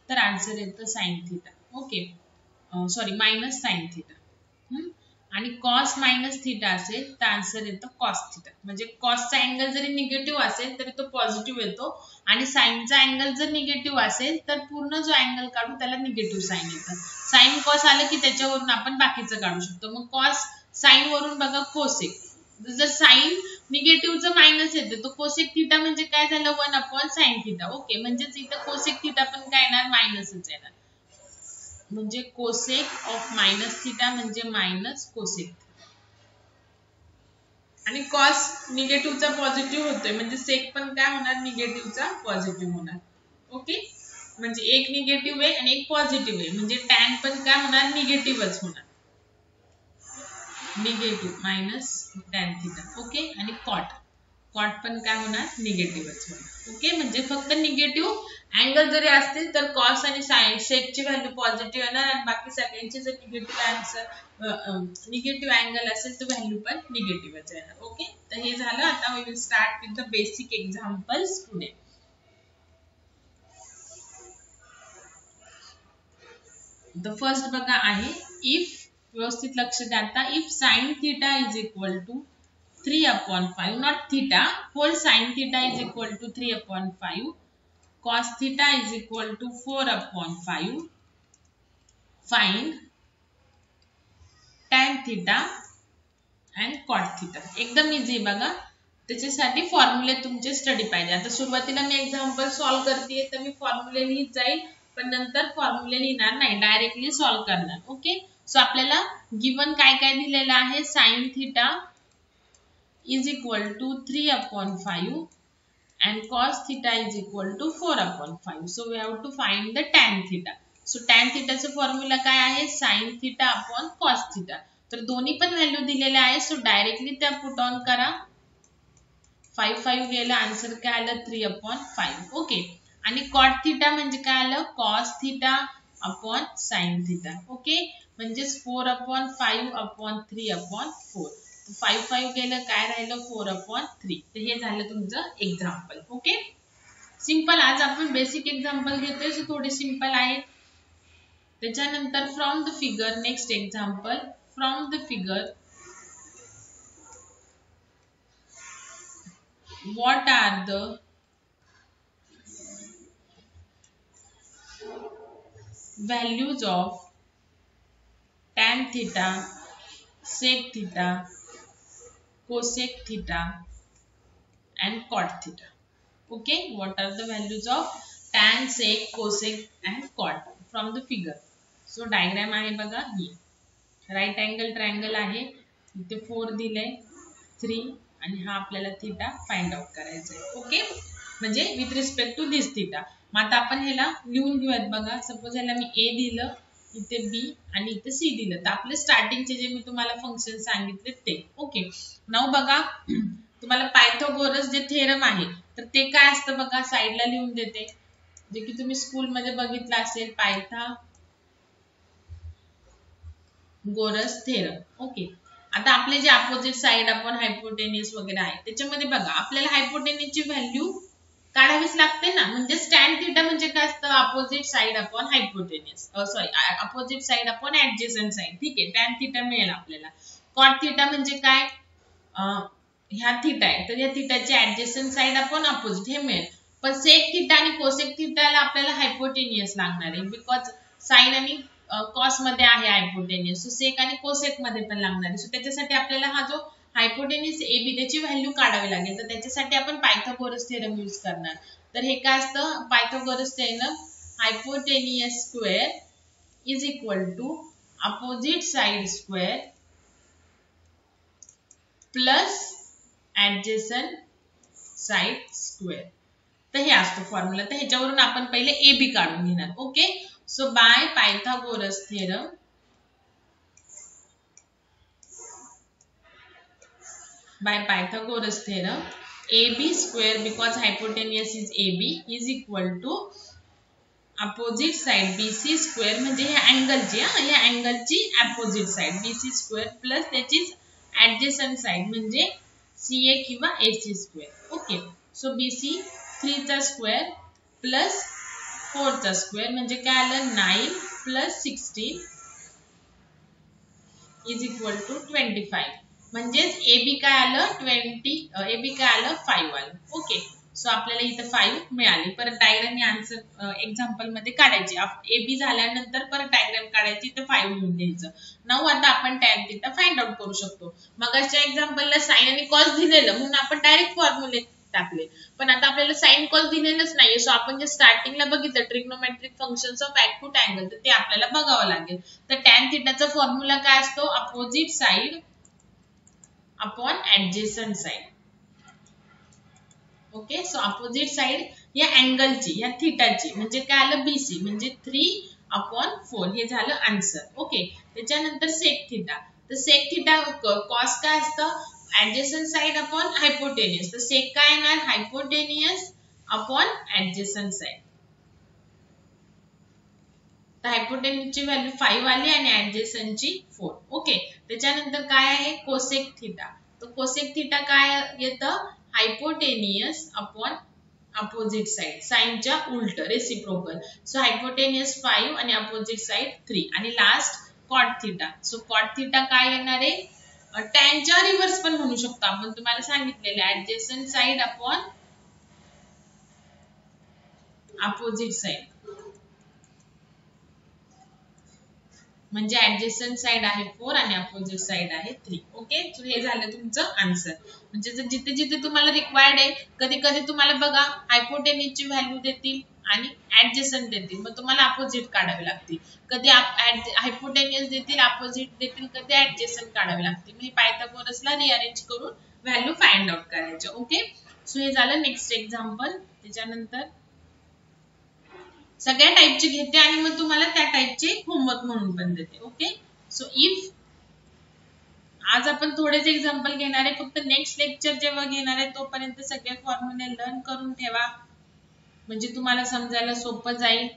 तर आन्सर येतं sine theta. Okay, sorry minus sine theta. आणि कॉस मायनस थिटा असेल तर आन्सर येतो कॉस थिटा. म्हणजे कॉसचा अँगल जरी निगेटिव्ह असेल तरी तो पॉझिटिव्ह येतो, आणि साइनचा अँगल जर निगेटिव्ह असेल तर पूर्ण जो अँगल काढू त्याला निगेटिव्ह साइन येतं. साइन कॉस आलं की त्याच्यावरून आपण बाकीचं काढू शकतो. मग कॉस साइन वरून बघा कोसेक. जर साइन निगेटिव्हचं मायनस येते तर कोसेक थिटा म्हणजे काय झालं 1 अपॉन साइन थिटा. ओके, म्हणजेच इथं कोसेक थिटा पण काय येणार, मायनसच येणार. म्हणजे कोसेक ऑफ मायनस थिटा म्हणजे मायनस कोसेक. आणि कॉस निगेटिव्हचा पॉझिटिव्ह होतोय म्हणजे सेक पण काय होणार, निगेटिव्हचा पॉझिटिव्ह होणार. ओके, म्हणजे एक निगेटिव्ह आहे आणि एक पॉझिटिव्ह आहे, म्हणजे टॅन पण काय होणार, निगेटिव्हच होणार. Negative minus tan theta. Okay, आणि कॉट पण काय होणार, निगेटिव्हच होणार. ओके, म्हणजे फक्त निगेटिव्ह अँगल जरी असतील तर कॉस आणि साइन सेकची व्हॅल्यू पॉझिटिव्ह येणार, आणि बाकी सगळ्यांची जर निगेटिव्ह अँगल असेल तर व्हॅल्यू पण निगेटिव्हच येणार. ओके, तर हे झालं. आता we will start with the basic examples today. The first बघा आहे, इफ, व्यवस्थित लक्ष द्या आता, if sine theta is equal to 3 upon 5, not theta, whole sin theta is equal to 3 upon 5, cos theta is equal to 4 upon 5, find tan theta and cot theta. एकदम easy बघा, त्याच्यासाठी फॉर्म्युले तुमचे स्टडी पाहिजे. आता सुरुवातीला मी एक्झाम्पल सॉल्व करते तर मी फॉर्म्युले लिहित जाईल, पण नंतर फॉर्म्युले लिहिणार नाही, डायरेक्टली सॉल्व करणार. ओके, सो आपल्याला गिवन काय काय दिलेलं आहे, sine theta is equal to 3 upon 5 and cos theta is equal to 4 upon 5. So we have to find the tan theta. So tan theta चा फॉर्म्युला काय आहे, sin theta upon cos theta. तर दोन्ही पण व्हॅल्यू दिलेल्या आहे, so directly त्या put on करा. 5 5 गेला, आन्सर काय आलं 3 upon 5. ओके, आणि cot theta म्हणजे काय आलं, cos theta upon sin theta. Okay, म्हणजेच 4 upon 5 upon 3 upon 4. 5 5 गेलं, काय राहिलं 4 upon 3. तर हे झालं तुमचं एक्झाम्पल. Okay, simple. आज आपण बेसिक एक्झाम्पल घेतोय, सो थोडे सिंपल आहे. त्याच्यानंतर from the figure, next example, from the figure what are the values of tan theta, sec theta, cosec theta and cot theta. Okay, what are the values of tan, sec, cosec and cot from the figure? So diagram आहे बघा ही right angle triangle आहे, इथे 4 दिले 3 आणि हा आपल्याला theta find out करायचा आहे. ओके, म्हणजे with respect to this theta. मग आता आपण ह्याला लिहून घेऊयात बघा. सपोज ह्याला मी ए दिलं, इथे बी आणि इथे सी दिलं, तर आपले स्टार्टिंगचे जे मी तुम्हाला फंक्शन सांगितले ते. ओके, नाव बघा तुम्हाला पायथागोरस जे थेरम आहे तर ते काय असतं बघा, साईडला लिहून देते, जे की तुम्ही स्कूल मध्ये बघितलं असेल, पायथागोरस थेरम. ओके, आता आपले जे अपोजिट साइड अपॉन हायपोटेनियस वगैरे आहे त्याच्यामध्ये बघा आपल्याला हायपोटेनियसची व्हॅल्यू काढावीच लागते ना. म्हणजे टॅन थीटा म्हणजे काय असतं, opposite side upon hypotenuse, sorry opposite side upon adjacent side. ठीक आहे, टॅन थीटा मिळेल आपल्याला. कॉट थीटा म्हणजे काय, ह्या थीटा आहे तर या थीटाची ऍडजसंट साइड अपॉन अपोजिट हे मिळेल. पण सेक थीटा आणि कोसेक थीटाला आपल्याला हायपोटेनियस लागणार आहे, बिकॉज साइन आणि कॉस मध्ये आहे हायपोटेनियस. सो सेक आणि कोसेक मध्ये पण लागणार आहे. सो त्याच्यासाठी आपल्याला हा जो हायपोटेनियस ए बी त्याची व्हॅल्यू काढावी लागेल. तर त्याच्यासाठी आपण पायथागोरस थेरम यूज करणार. तर हे काय असतं, Pythagoras theorem, hypotenuse square is equal to opposite side square plus adjacent side square. तर हे असतं फॉर्म्युला. तर ह्याच्यावरून आपण पहिले ए बी काढून घेणार. Okay, so bye Pythagoras theorem AB square because hypotenuse is AB is equal to opposite side BC square म्हणजे ह्या अँगलची, या अँगलची opposite side BC square plus त्याची ऍडजसंट साइड म्हणजे CA किंवा AC square. Okay, so BC 3 चा square plus 4 चा स्क्वेअर म्हणजे काय आलं 9 प्लस 16 इज इक्वल टू 25. म्हणजेच AB काय आलं 20, AB काय आलं 5 आलं. ओके, सो आपल्याला इथं 5 मिळाली. परत डायग्राम आन्सर एक्झाम्पल मध्ये काढायची. AB झाल्यानंतर परत डायग्राम काढायची, इथं 5 लिहून द्यायचं. नाऊ आता आपण टॅन थीटा फाइंड आउट करू शकतो. मगाच्या एक्झाम्पलला साइन आणि कॉस दिलेलं म्हणून आपण डायरेक्ट फॉर्म्युले टाकले, पण आता आपल्याला साइन कॉस दिलेलंच नाहीये. सो आपण जे स्टार्टिंगला बघितलं ट्रिग्नोमेट्रिक फंक्शन्स ऑफ ऍक्यूट अँगल, तर ते आपल्याला बघावं लागेल. तर टॅन थीटाचा फॉर्म्युला काय असतो, opposite side upon adjacent side. Okay, so opposite side या अँगलची, या थीटाची म्हणजे काय आलं BC म्हणजे 3/4 हे झालं आन्सर. ओके, त्याच्यानंतर सेक थीटा. तर सेक थीटा कॉस काय असतं, ऍडजसंट साइड अपॉन हायपोटेनियस. तर सेक काय येणार, हायपोटेनियस अपॉन ऍडजसंट साइड. तर हायपोटेनियसची व्हॅल्यू 5 आली आणि ऍडजसंटची 4. ओके, त्याच्यानंतर काय आहे कोसेक थीटा. तर कोसेक थीटा काय येतं, हायपोटेनियस अपॉन अपोजिट साइड, साइनच्या उलट रेसिप्रोकल. सो हायपोटेनियस 5 आणि अपोजिट साइड 3. आणि last cot theta. So cot theta काय येणार आहे, टॅनच्या रिव्हर्स पण म्हणू शकतो आपण, तुम्हाला सांगितलेलं adjacent side upon opposite side. म्हणजे ऍडजसंट साइड आहे 4 आणि अपोजिट साइड आहे 3. ओके, सो हे झालं तुमचं आन्सर. म्हणजे जिथे जिथे तुम्हाला रिक्वायर्ड आहे, कधी कधी तुम्हाला बघा हायपोटेनियसची व्हॅल्यू देतील आणि ऍडजसंट देतील, मग तुम्हाला अपोजिट काढावे लागतील. कधी हायपोटेनियस देतील, अपोजिट देतील, कधी ऍडजसंट काढावे लागतील. मी पायथागोरसला रिअरेंज करून व्हॅल्यू फाइंड आउट करायच्या. ओके, सो हे झालं नेक्स्ट एक्झाम्पल. त्याच्यानंतर सगळ्या टाइपचे घेते आणि मग तुम्हाला त्या टाइपचे होमवर्क म्हणून पण देते. ओके, सो इफ आज आपण थोडेच एक्झाम्पल घेणार आहे, फक्त नेक्स्ट लेक्चर जेव्हा घेणार आहे तोपर्यंत सगळे फॉर्म्युले लर्न करून ठेवा, म्हणजे तुम्हाला समजायला सोपं जाईल.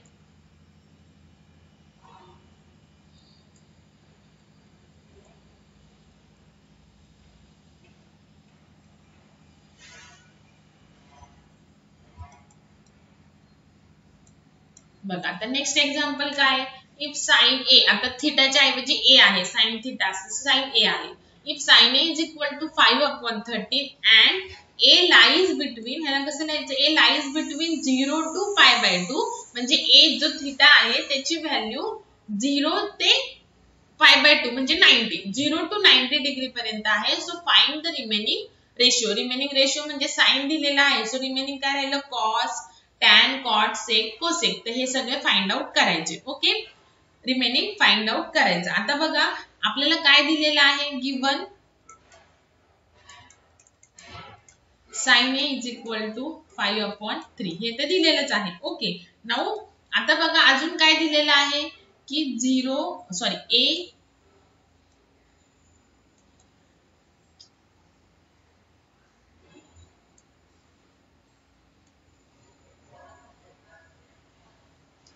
बघा आता नेक्स्ट एक्झाम्पल काय, इफ साइन ए, आता थिटाच्या ऐवजी ए आहे, साइन थिटा साइन ए आहे. If sine A is equal to 5/13 and A lies between, ह्याला कसं लिहायचं, ए लाईज बिटवीन 0 to π/2, म्हणजे ए जो थिटा आहे त्याची व्हॅल्यू 0 ते π/2 म्हणजे 90, 0 to 90 डिग्री पर्यंत आहे. So find the remaining ratio. Remaining ratio म्हणजे साइन दिलेला आहे, सो रिमेनिंग काय राहिलं, cos, tan, cot, sec, cosec. तर हे सगळे फाइंड आउट करायचे. ओके, रिमेनिंग फाइंड आउट करायचं. आता बघा आपल्याला काय दिलेलं आहे, given sine A is equal to 5/3, हे तर दिलेलंच आहे. ओके, नाऊ आता बघा अजून काय दिलेलं आहे की ए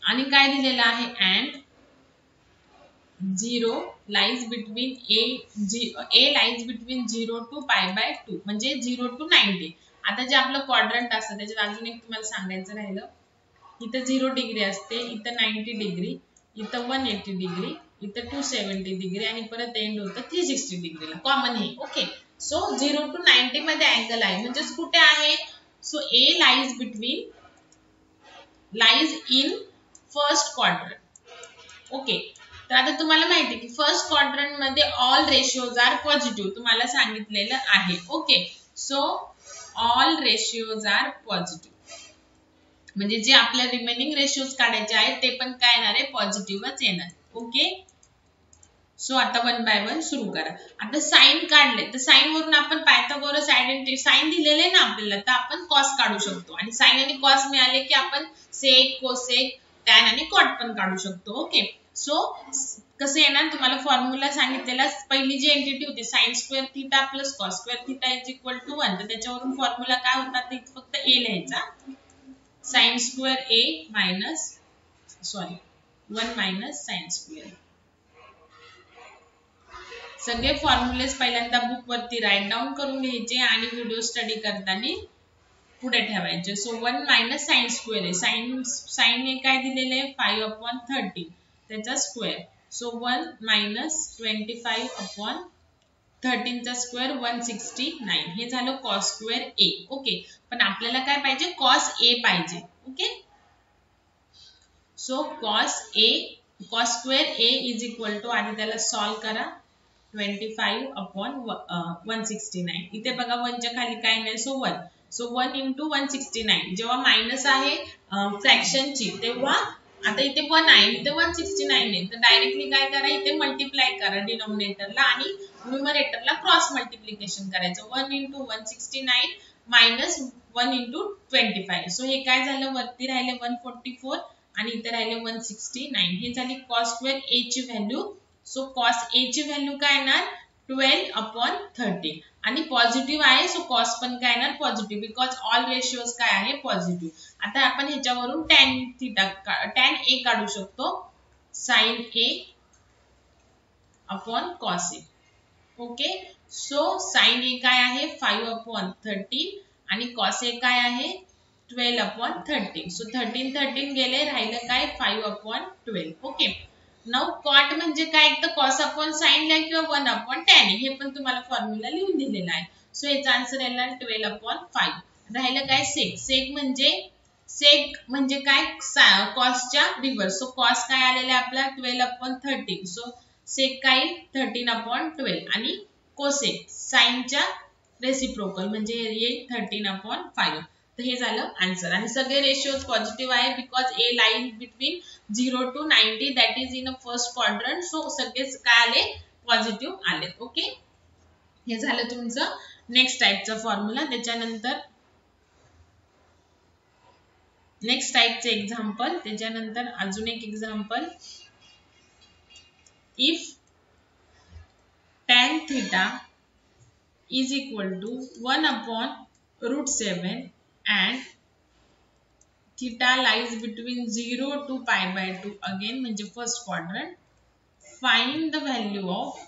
आणि काय दिलेलं आहे, and 0 lies between A lies between 0 to π/2 म्हणजे 0 to 90. आता जे आपलं क्वाड्रंट असतं त्याच्यात अजून एक तुम्हाला सांगायचं राहिलं, इथं 0 डिग्री असते, इथं 90 डिग्री, इथं 180 डिग्री, इथं 270 डिग्री आणि परत एंड होतं 360 डिग्रीला, कॉमन आहे. ओके, सो 0 to 90 मध्ये अँगल आहे, म्हणजेच कुठे आहे, so A lies in first quadrant. Okay, तर आता तुम्हाला माहिती आहे की फर्स्ट क्वाड्रंट मध्ये ऑल रेशिओज आर पॉझिटिव्ह, तुम्हाला सांगितलेलं आहे. Okay, so all ratios are positive, म्हणजे जे आपल्या रिमेनिंग रेशिओज काढायचे आहेत ते पण काय येणार आहे, पॉझिटिव्हच येणार. ओके, सो आता 1 by 1 सुरू करा. आता साइन काढले तर साइन वरून आपण पायथागोरस आयडेंटिटी, साइन दिलेले ना आपल्याला, तर आपण कॉस काढू शकतो आणि साइन आणि कॉस मिळाले की आपण सेक, कोसेक, टॅन आणि कॉट पण काढू शकतो. ओके, सो कसं येणार, तुम्हाला फॉर्म्युला सांगितलेला, पहिली जी एंटिटी होती sine square theta plus cos square theta is equal to 1, तर त्याच्यावरून फॉर्म्युला काय होता, ते फक्त ए लिहायचा, साइन स्क्वेअर ए मायनस 1 मायनस साइन स्क्वेअर. सगळे फॉर्म्युलेस पहिल्यांदा बुक वरती राईट डाऊन करून घ्यायचे आणि व्हिडिओ स्टडी करताना पुढे ठेवायचे. सो 1 मायनस साइन स्क्वेअर आहे, साइन हे काय दिलेले आहे, 5/13 त्याचा स्क्वेअर, सो 1 मायनस 25/13 चा स्क्वेअर 169, हे झालं कॉस स्क्वेअर ए. ओके, पण आपल्याला काय पाहिजे, कॉस ए पाहिजे. Okay, so cos square A is equal to, आधी त्याला सॉल्व करा, 25/169. इथे बघा 1 च्या खाली काय नाही, सो 1, सो 1 into 169. जेव्हा मायनस आहे फ्रॅक्शनची तेव्हा, आता इथे 1 आहे, इथे 169 आहे, तर डायरेक्टली काय करा, इथे मल्टिप्लाय करा डिनॉमिनेटरला आणि न्यूमरेटरला क्रॉस मल्टिप्लिकेशन करायचं. 1 into 169 मायनस 1 into 25. सो हे काय झालं, वरती राहिले 144 आणि इथे राहिले 169. हे झाली कॉस स्क्वेअर ए ची व्हॅल्यू. सो कॉस ए ची व्हॅल्यू काय येणार, 12/13 आणि पॉझिटिव्ह आहे, सो कॉस पण काय येणार, पॉझिटिव्ह, बिकॉज ऑल रेशिओज काय आहे, पॉझिटिव्ह. आता आपण ह्याच्यावरून टॅन ए काढू शकतो, sign A upon cos A. Okay, so sign ए काय आहे 5/13 आणि कॉस ए काय आहे 12/13. सो 13 गेले, राहिलं काय 5/12. ओके, नाउ कॉट म्हणजे काय, एक तर कॉस अपॉन साइन लिहा किंवा 1/tan, हे पण तुम्हाला फॉर्म्युला लिहून दिलेला आहे. सो याचा आन्सर यायला 12/5. राहिलं काय सेक. सेक म्हणजे काय, कॉसच्या रिव्हर्स. सो कॉस काय आलेला आहे आपला 12/13. सो सेक काय 13/12 आणि कोसेक साइनच्या रेसिप्रोकल म्हणजे येईल 13/5. तर हे झालं आन्सर आणि सगळे रेशिओज पॉझिटिव्ह आहे, because A line between 0 to 90 that is in a first quadrant. So सगळेच काय आले, पॉझिटिव्ह आले. ओके, हे झालं तुमचं नेक्स्ट टाईपचा फॉर्म्युला. त्याच्यानंतर नेक्स्ट टाईपचे एक्झाम्पल, त्याच्यानंतर अजून एक example, if tan theta is equal to 1/√7 and theta lies between 0 to π/2, again म्हणजे first quadrant. Find the value of,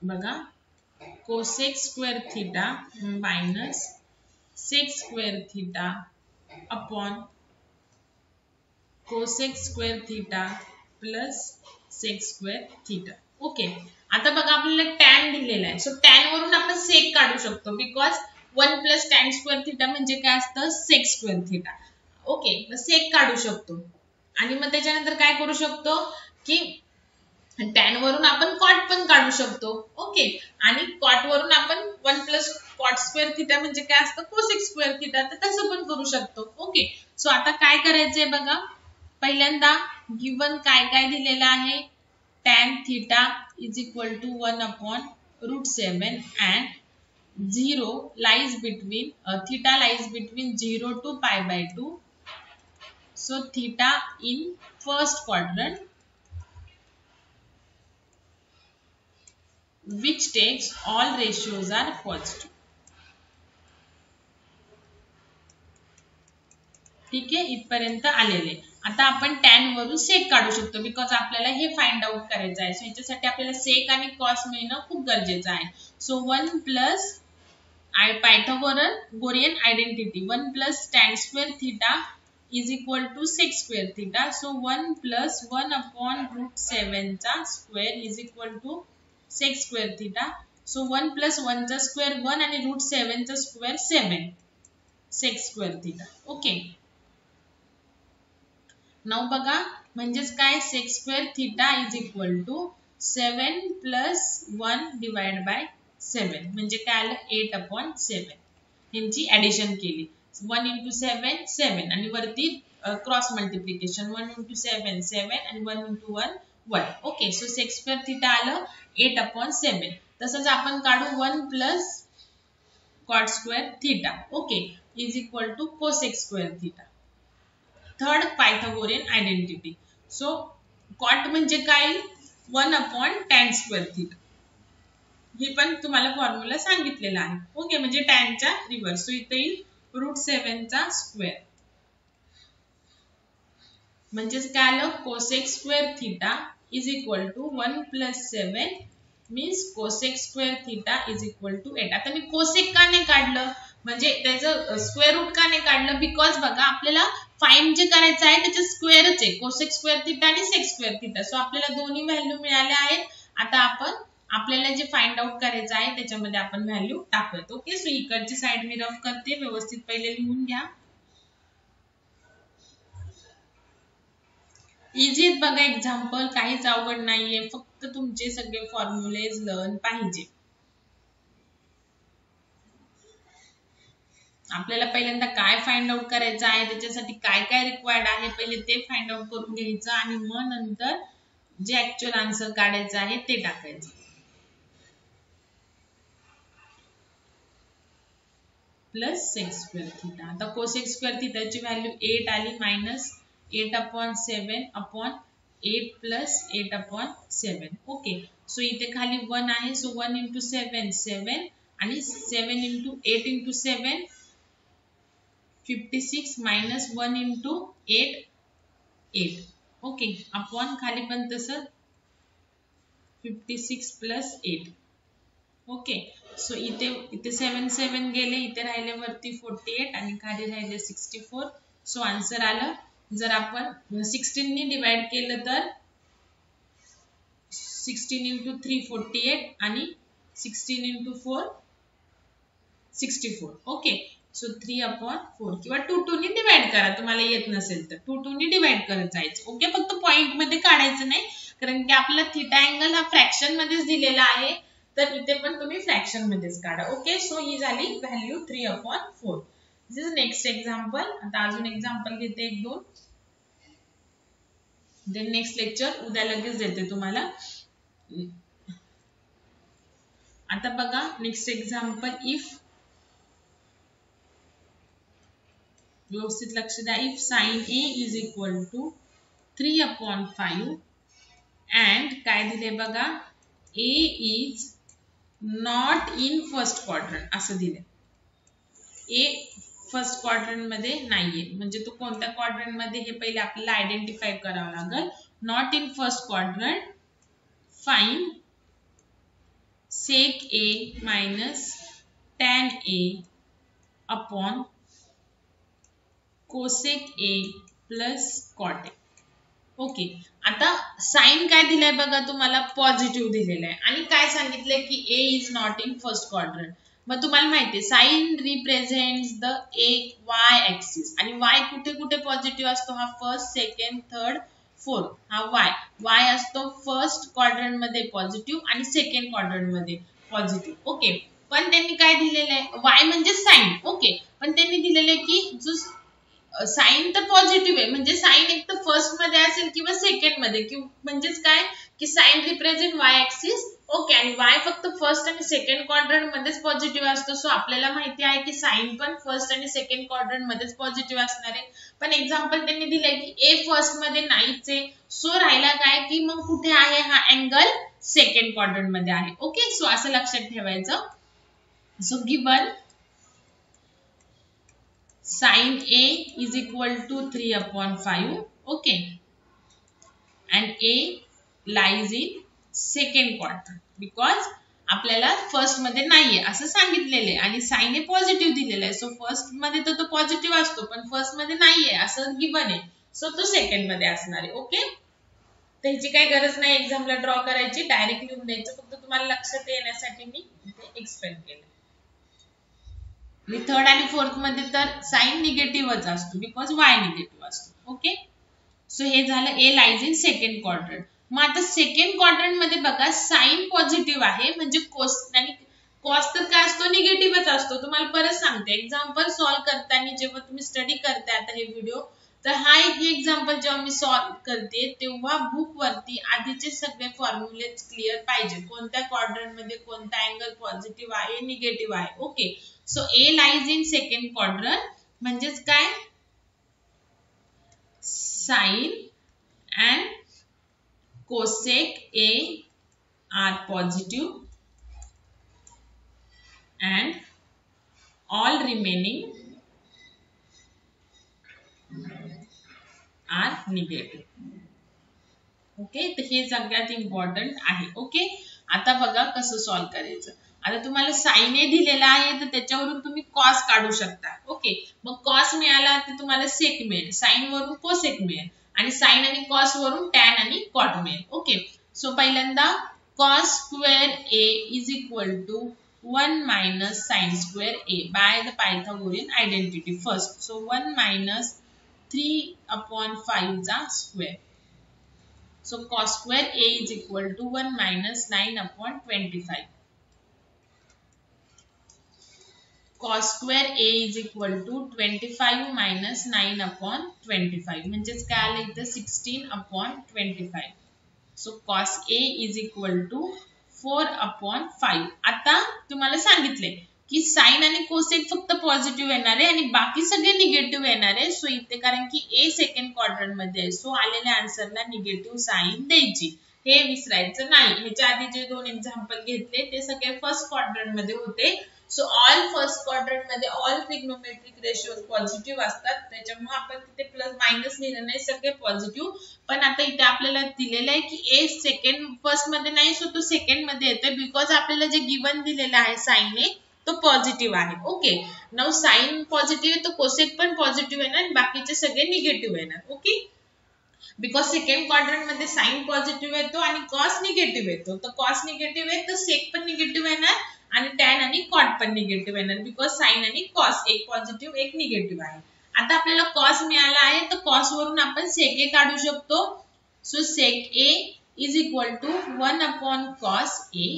बघा, cosec square theta minus sec square theta upon cosec square theta plus sec square theta. Okay, आता बघा आपल्याला tan दिलेला आहे, so tan वरून आपण sec काढू शकतो because 1 plus tan square theta म्हणजे काय असतं, सेक स्क्वेअर थिटा. ओके, मग सेक काढू शकतो आणि मग त्याच्यानंतर काय करू शकतो की टॅन वरून आपण कॉट पण काढू शकतो. ओके, आणि कॉट वरून आपण 1 प्लस कॉट स्क्वेअर थिटा म्हणजे काय असतं, कोसेक स्क्वेअर थिटा, तर तसं पण करू शकतो. ओके, सो आता काय करायचंय बघा, पहिल्यांदा गिवन काय काय दिलेलं आहे, tan theta is equal to 1 upon √7 and 0 lies between theta lies between 0 to pi by 2. So theta in first quadrant which takes all ratios are positive. ठीक आहे, इथपर्यंत आलेले. आता आपण टॅन वरून सेक काढू शकतो बिकॉज आपल्याला हे फाइंड आउट करायचं आहे. सो याच्यासाठी आपल्याला सेक आणि कॉस मिळणं खूप गरजेचं आहे. So 1 plus Pythagorean identity 1 plus tan square theta is equal to sec square theta. So 1 plus 1 upon √7 चा square is equal to sec square theta. So 1 plus 1 चा स्क्वेअर 1 आणि √7 चा square 7 sec square theta. Okay, now बघा म्हणजेच काय, sec square theta is equal to 7 plus 1 divide by 7 म्हणजे काय आलं 8 अपॉन 7. यांची ऍडिशन केली, 1 इंटू 7 7 आणि वरती क्रॉस मल्टिप्लिकेशन 1 इंटू 7 7 आणि 1 into 1 1. Okay, so sec square theta आलं 8 अपॉन 7. तसंच आपण काढू 1 plus cot square theta. Okay, is equal to cosec square theta. Third Pythagorean identity. So cot म्हणजे काय, 1 अपॉन टॅन स्क्वेअर थिटा. हे पण तुम्हाला फॉर्म्युला सांगितलेला आहे. ओके, म्हणजे टॅनच्या रिव्हर्स. सो इथे येईल √7 चा स्क्वेअर म्हणजेच काय आलं, cosec square theta is equal to 1 plus 7 means cosec square theta is equal to 8. आता मी कोसेक का नाही काढलं, म्हणजे त्याचं स्क्वेअर रूट का नाही काढलं, बिकॉज बघा आपल्याला फाइंड जे करायचं आहे त्याचे स्क्वेअरच आहे, कोसेक स्क्वेअर थिटा आणि सेक स्क्वेअर थिटा. सो आपल्याला दोन्ही व्हॅल्यू मिळाल्या आहेत. आता आपण आपल्याला जे फाइंड आउट करायचं आहे त्याच्यामध्ये आपण व्हॅल्यू टाकूयात. ओके, सो इकडची साइड मी रफ करते, व्यवस्थित पहिले लिहून घ्या. इझी आहेत बघा एक्झाम्पल, काहीच अवघड नाहीये, फक्त तुमचे सगळे फॉर्म्युलेज लर्न पाहिजे. आपल्याला पहिल्यांदा काय फाइंड आउट करायचं आहे, त्याच्यासाठी काय काय रिक्वायर्ड आहे पहिले ते फाइंड आउट करून घ्यायचं आणि मग नंतर जे ऍक्च्युअल आन्सर काढायचं आहे ते टाकायचं. Plus sec square theta. आता कोसेक स्क्वेअर थिटाची व्हॅल्यू 8 आली, minus 8 upon 7 upon 8 plus 8 upon 7. Okay, so इथे खाली 1 आहे, सो 1 इंटू 7 7 आणि 7 into 8 into 7 56 minus 1 into 8 8. Okay, upon खाली पण तसं 56 प्लस 8. ओके, सो इथे 7 7 गेले, इथे राहिले वरती 48 आणि खाली राहिले 64. सो आन्सर आलं, जर आपण 16 ने डिवाइड केलं तर 16 इंटू 3 48 आणि 16 इंटू 4 64. ओके, सो 3 अपॉन 4 किंवा 2 ने डिवाइड करा, तुम्हाला येत नसेल तर 2 ने डिवाइड करत जायचं. ओके, फक्त पॉइंट मध्ये काढायचं नाही, कारण की आपला थीटा अँगल हा फ्रॅक्शन मध्येच दिलेला आहे, तर इथे पण तुम्ही फ्रॅक्शन मध्येच काढा. ओके, सो ही झाली value 3 upon 4. This is next example. आता अजून एक्झाम्पल घेते 1-2, देन नेक्स्ट लेक्चर उद्या लगेच देते तुम्हाला. आता बघा नेक्स्ट एक्झाम्पल, इफ व्यवस्थित लक्ष द्या, if sine A is equal to 3 upon 5 and काय दिले बघा, A is not in first quadrant असं दिले. ए फर्स्ट क्वाड्रंट मध्ये नाहीये, म्हणजे तो कोणत्या क्वाड्रंट मध्ये हे पहिले आपल्याला आयडेंटिफाय करावं लागेल. Not in first quadrant, find sec A minus tan A upon cosec A plus cot A. Okay, आता साइन काय दिलाय बघा तुम्हाला, पॉझिटिव्ह दिलेलं आहे आणि काय सांगितलंय की A is not in first quadrant. मग तुम्हाला माहितीये sine represents the uh Y axis आणि वाय कुठे कुठे पॉझिटिव्ह असतो, हा फर्स्ट सेकंड थर्ड फोर्थ, हा वाय वाय असतो फर्स्ट क्वाड्रंट मध्ये पॉझिटिव्ह आणि सेकंड क्वाड्रंट मध्ये पॉझिटिव्ह. ओके, पण त्यांनी काय दिलेलं आहे, वाय म्हणजे साइन. ओके, पण त्यांनी दिलेलं आहे की जो साइन तर पॉझिटिव्ह आहे, म्हणजे साइन एक तर फर्स्ट मध्ये असेल किंवा सेकंड मध्ये, म्हणजेच काय की sine represent Y axis. Okay, आणि वाय फक्त फर्स्ट आणि सेकंड क्वाड्रंट मध्येच पॉझिटिव्ह असतो. सो आपल्याला माहिती आहे की साइन पण फर्स्ट आणि सेकंड क्वाड्रंट मध्येच पॉझिटिव्ह असणार आहे. पण एक्झाम्पल त्यांनी दिलंय की ए फर्स्ट मध्ये नाहीच आहे, सो राहिला काय की मग कुठे आहे, हा अँगल सेकंड क्वाड्रंट मध्ये आहे. ओके, सो असं लक्षात ठेवायचं. So given sin A is equal to 3/5. Okay, and A lies in second quadrant because आपल्याला फर्स्ट मध्ये नाहीये असं सांगितलेलं आहे आणि साइन हे पॉझिटिव्ह दिलेलं आहे. सो फर्स्ट मध्ये तर तो पॉझिटिव्ह असतो पण फर्स्ट मध्ये नाहीये असं गिवन आहे, सो तो सेकंड मध्ये असणार आहे. ओके, त्याची काही गरज नाही एक्झामला ड्रॉ करायची, डायरेक्ट लिहून द्यायचं, फक्त तुम्हाला लक्षात येण्यासाठी मी इथे एक्सप्लेन केलं. थर्ड आणि फोर्थ मध्ये तर साइन निगेटिव्हच असतो बिकॉज वाय निगेटिव्ह असतो. ओके, सो हे झालं ए लाईज इन सेकंड क्वाड्रंट. मग आता सेकंड क्वाड्रंट मध्ये बघा साइन पॉझिटिव्ह आहे म्हणजे कोस आणि कॉस तर काय असतो, निगेटिव्हच असतो. तुम्हाला परत सांगते, एक्झाम्पल सॉल्व्ह करताना जेव्हा तुम्ही स्टडी करताय आता हे व्हिडिओ, तर हा एक एक्झाम्पल जेव्हा मी सॉल्व्ह करते तेव्हा बुक वरती आधीचे सगळे फॉर्म्युले क्लिअर पाहिजे, कोणत्या क्वाड्रंट मध्ये कोणता अँगल पॉझिटिव्ह आहे निगेटिव्ह आहे. Okay, so A lies in second quadrant म्हणजेच काय, sign and cosec A are positive and all remaining are negative. Okay, तर हे सगळ्यात इम्पॉर्टंट आहे. ओके, आता बघा कसं सॉल्व्ह करायचं. आता तुम्हाला साइन ए दिलेला आहे तर त्याच्यावरून तुम्ही कॉस काढू शकता. ओके, मग कॉस मिळाला तर तुम्हाला सेक मिळेल, साइन वरून कोसेक मिळेल आणि साइन आणि कॉस वरून टॅन आणि कॉट मिळेल. ओके, सो पहिल्यांदा cos square A is equal to 1 minus sin square A by the Pythagorean identity first. So 1 minus 3/5 चा square. So cos square A is equal to 1 minus 9/25. Cos square A is equal to 25 minus 9/25. म्हणजेच काय आलं इथं 16/25. So cos A is equal to 4/5. आता तुम्हाला सांगितले की sign आणि कोसेक फक्त पॉझिटिव्ह येणार आहे आणि बाकी सगळे निगेटिव्ह येणार आहे. सो इथे कारण की ए सेकंड क्वाड्रंट मध्ये आहे, सो आलेल्या आन्सरला निगेटिव्ह साइन द्यायची, हे विसरायचं नाही. ह्याच्या आधी जे दोन एक्झाम्पल घेतले ते सगळे फर्स्ट क्वाड्रंट मध्ये होते. सो ऑल फर्स्ट क्वाड्रंट मध्ये ऑल ट्रिग्नोमेट्रिक रेशिओ पॉझिटिव्ह असतात, त्याच्यामुळे आपण तिथे प्लस मायनस लिहिलं नाही, सगळे पॉझिटिव्ह. पण आता इथे आपल्याला दिलेलं आहे की ए सेकंड फर्स्ट मध्ये नाही, सो तो सेकंड मध्ये येतोय बिकॉज आपल्याला जे गिवन दिलेलं आहे साइन ए तो पॉझिटिव्ह आहे. ओके, नाउ साइन पॉझिटिव्ह आहे तर कोसेक पण पॉझिटिव्ह येणार आणि बाकीचे सगळे निगेटिव्ह येणार. ओके, बिकॉज सेकंड क्वाड्रंट मध्ये साइन पॉझिटिव्ह येतो आणि कॉस निगेटिव्ह येतो, तर कॉस निगेटिव्ह आहे तर सेक पण निगेटिव्ह येणार आणि टॅन आणि कॉट पण निगेटिव्ह येणार बिकॉज साइन आणि कॉस एक पॉझिटिव्ह एक निगेटिव्ह आहे. आता आपल्याला कॉस मिळाला आहे तर कॉस वरून आपण सेक ए काढू शकतो. So sec A is equal to 1/cos A.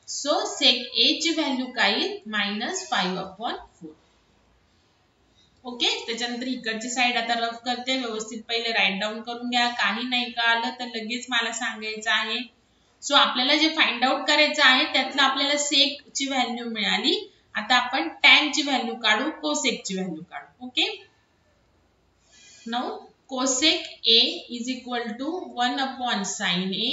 So sec A ची व्हॅल्यू काय येईल, -5/4. ओके, त्याच्यानंतर इकडची साइड आता रफ करते, व्यवस्थित पहिले राईट डाऊन करून घ्या, काही नाही कळालं तर लगेच मला सांगायचं आहे. सो आपल्याला जे फाइंड आउट करायचं आहे त्यातलं आपल्याला सेक ची व्हॅल्यू मिळाली. आता आपण टॅन ची व्हॅल्यू काढू, कोसेक ची व्हॅल्यू काढू. Okay, now cosec A is equal to 1/sin A.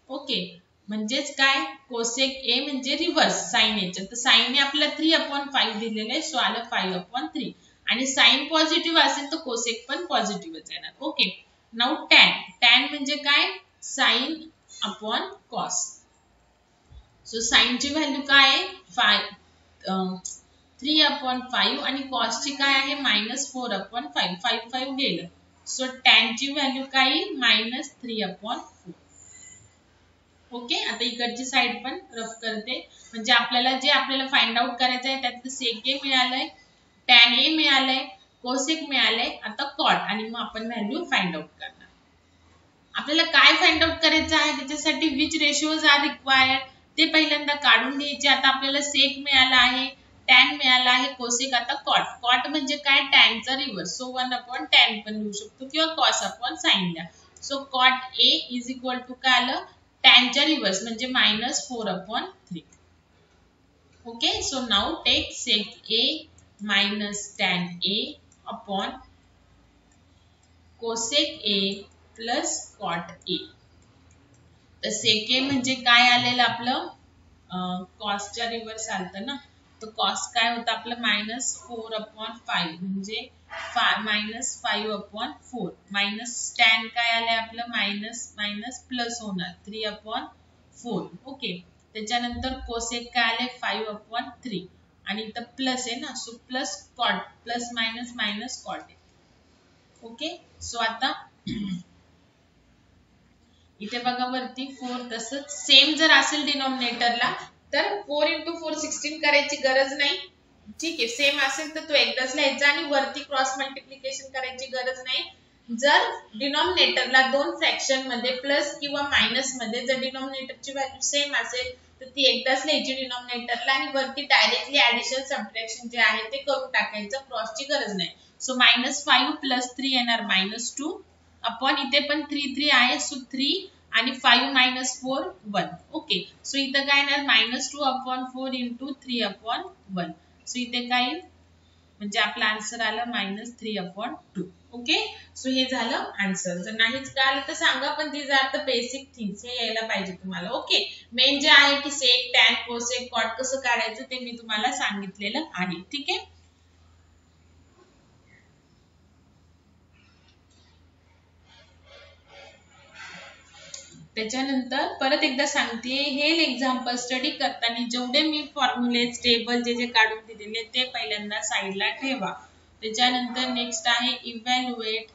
Okay, म्हणजेच काय, कोसेक ए म्हणजे रिव्हर्स साइन ए च्या, तर साइन ए आपल्याला 3/5 दिलेलं आहे, सो आलं 5/3 आणि साइन पॉझिटिव्ह असेल तर कोसेक पण पॉझिटिव्हच येणार. ओके, नाउ टॅन, टॅन म्हणजे काय, sign upon cos. So sine ची व्हॅल्यू काय आहे 3/5 आणि कॉस ची काय आहे -4/5. 5 गेलं, सो tan ची व्हॅल्यू काय येईल -3/4. ओके, आता इकडची साइड पण रफ करते. म्हणजे आपल्याला फाइंड आउट करायचं आहे त्यात sec a मिळालंय, tan a मिळालंय, cosec मिळालंय. आता cot आणि मग आपण व्हॅल्यू फाइंड आउट करणार. आपल्याला काय फाइंड आउट करायचं आहे त्याच्यासाठी विच रेशिओज आर रिक्वायर्ड ते पहिल्यांदा काढून घ्यायचे. आता आपल्याला sec मिळाला आहे, tan मिळाला आहे, cosec. आता cot म्हणजे काय, tan चा रिव्हर्स. सो 1/tan पण लिहू शकतो किंवा cos/sin द्या. So cot a is equal to काय आलं, tan च्या रिव्हर्स म्हणजे -4/3. Okay, so now take sec a minus tan a upon cosec a plus cot a. तर sec a म्हणजे काय आलेलं आपलं, कॉसच्या रिव्हर्स आलतं ना. तर कॉस काय होतं आपलं -4/5 म्हणजे -5/4 मायनस tan काय आलंय आपलं मायनस प्लस होणार 3/4. ओके, त्याच्यानंतर कोसेक काय आले 5/3 आणि इथं प्लस आहे ना, so plus cot, plus minus cot आहे. ओके, सो आता इथे बघा वरती 4, तसंच सेम जर असेल डिनॉमिनेटरला तर 4 × 4 16 करायची गरज नाही. ठीक आहे, सेम असेल तर तो एकदाच लिहायचा आणि वरती क्रॉस मल्टिप्लिकेशन करायची गरज नाही. जर डिनॉमिनेटरला दोन फ्रॅक्शन मध्ये प्लस किंवा मायनस मध्ये जर डिनॉमिनेटरची व्हॅल्यू सेम असेल तर ती एकदाच लिहायची डिनॉमिनेटरला आणि वरती डायरेक्टली ऍडिशन सबट्रॅक्शन जे आहे ते करून टाकायचं, क्रॉसची गरज नाही. सो -5 + 3 येणार -2 अपॉन इथे पण 3 आहे, सो 3 आणि 5 - 4 1. ओके, सो इथं काय येणार -2/4 × 3/1. सो इथे काय म्हणजे आपला आन्सर आला -3/2. ओके, सो हे झालं आन्सर. जर नाहीच कळालं तर सांगा, पण these are the basic things हे यायला पाहिजे तुम्हाला. ओके, मेन जे आहे की sec, tan, cosec, cot कसं काढायचं ते मी तुम्हाला सांगितलेलं आहे. ठीक आहे, त्याच्यानंतर परत एकदा सांगते, हे एक्झाम्पल स्टडी करताना जेवढे मी फॉर्म्युले टेबल जे काढून दिलेले ते पहिल्यांदा साईडला ठेवा. त्याच्यानंतर नेक्स्ट आहे इव्हॅल्युएट.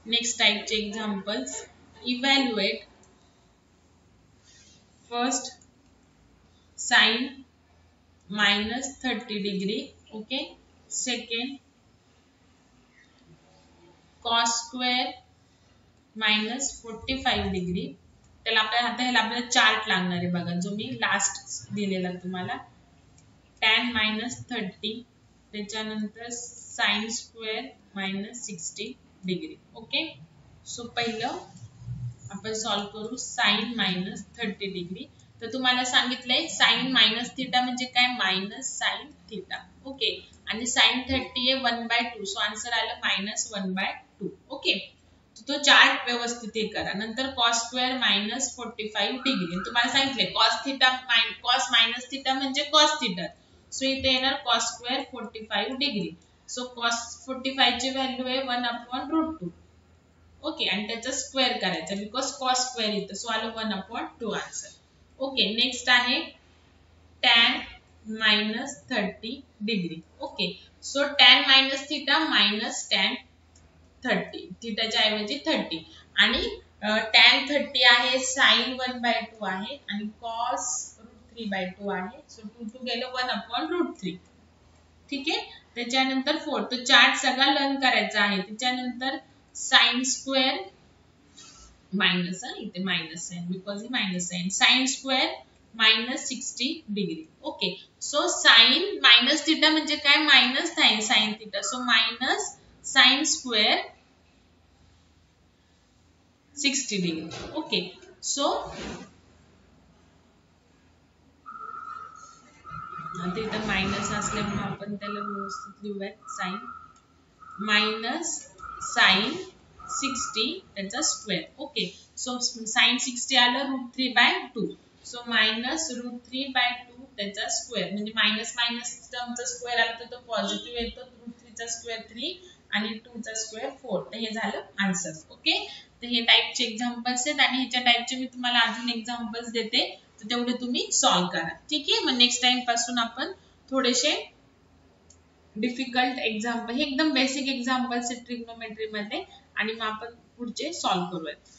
नेक्स्ट टाइपचे examples, evaluate first sin -30°. Okay, second cos square -45°. त्याला आपल्याला चार्ट लागणार आहे बघा, जो मी लास्ट दिलेला तुम्हाला. tan -30, त्याच्यानंतर sin square -60°. ओके, सो पहिलं आपण सॉल्व करू sin -30°. तर तुम्हाला सांगितलंय sin -θ म्हणजे काय -sin θ. ओके, आणि sin 30 आहे 1/2, सो आन्सर आलं -1/2. ओके, तो चार्ट व्यवस्थित हे करा. नंतर cos square -45°. तुम्हाला सांगितले cos -θ म्हणजे cos θ. सो इथे येणार cos square 45°. सो cos 45 ची व्हॅल्यू आहे 1/√2. ओके, आणि त्याचा स्क्वेअर करायचा बिकॉज cos स्क्वेअर येतं, सो आलं 1/2 आन्सर. ओके, नेक्स्ट आहे tan -30°. Okay, so tan -θ -tan 30, थीटाच्या ऐवजी 30, आणि tan 30 आहे, sin 1/2 आहे आणि cos √3/2 आहे. सो 2 गेलं 1/√3. ठीक आहे, त्याच्यानंतर 4, तो चार्ट सगळा लर्न करायचा आहे. त्याच्यानंतर sin स्क्वेअर मायनस, इथे मायनस आहे बिकॉज हे मायनस आहे, sin square -60°. Okay, so sin -θ म्हणजे काय sin θ. सो sin स्क्वेअर 60°. ओके, सो आता इथं मायनस असल्यामुळे आपण त्याला व्यवस्थित लिहूयात, sin -60 त्याचा स्क्वेअर. ओके, सो sin 60 आलं √3/2. सो -√3/2 त्याचा स्क्वेअर म्हणजे मायनस टर्मचा स्क्वेअर आला तर तो पॉझिटिव्ह येतो. √3 चा स्क्वेअर 3 आणि 2 चा स्क्वेअर 4. तर हे झालं आन्सर. ओके, तर हे टाइपचे एक्झाम्पल्स आहेत आणि ह्याच्या टाइपचे मी तुम्हाला अजून एक्झाम्पल्स देते, तर तेवढे तुम्ही सॉल्व्ह करा. ठीक आहे, मग नेक्स्ट टाइम पासून आपण थोडेसे डिफिकल्ट एक्झाम्पल, हे एकदम बेसिक एक्झाम्पल्स आहेत ट्रिग्नोमेट्री मध्ये, आणि मग आपण पुढचे सॉल्व्ह करूयात.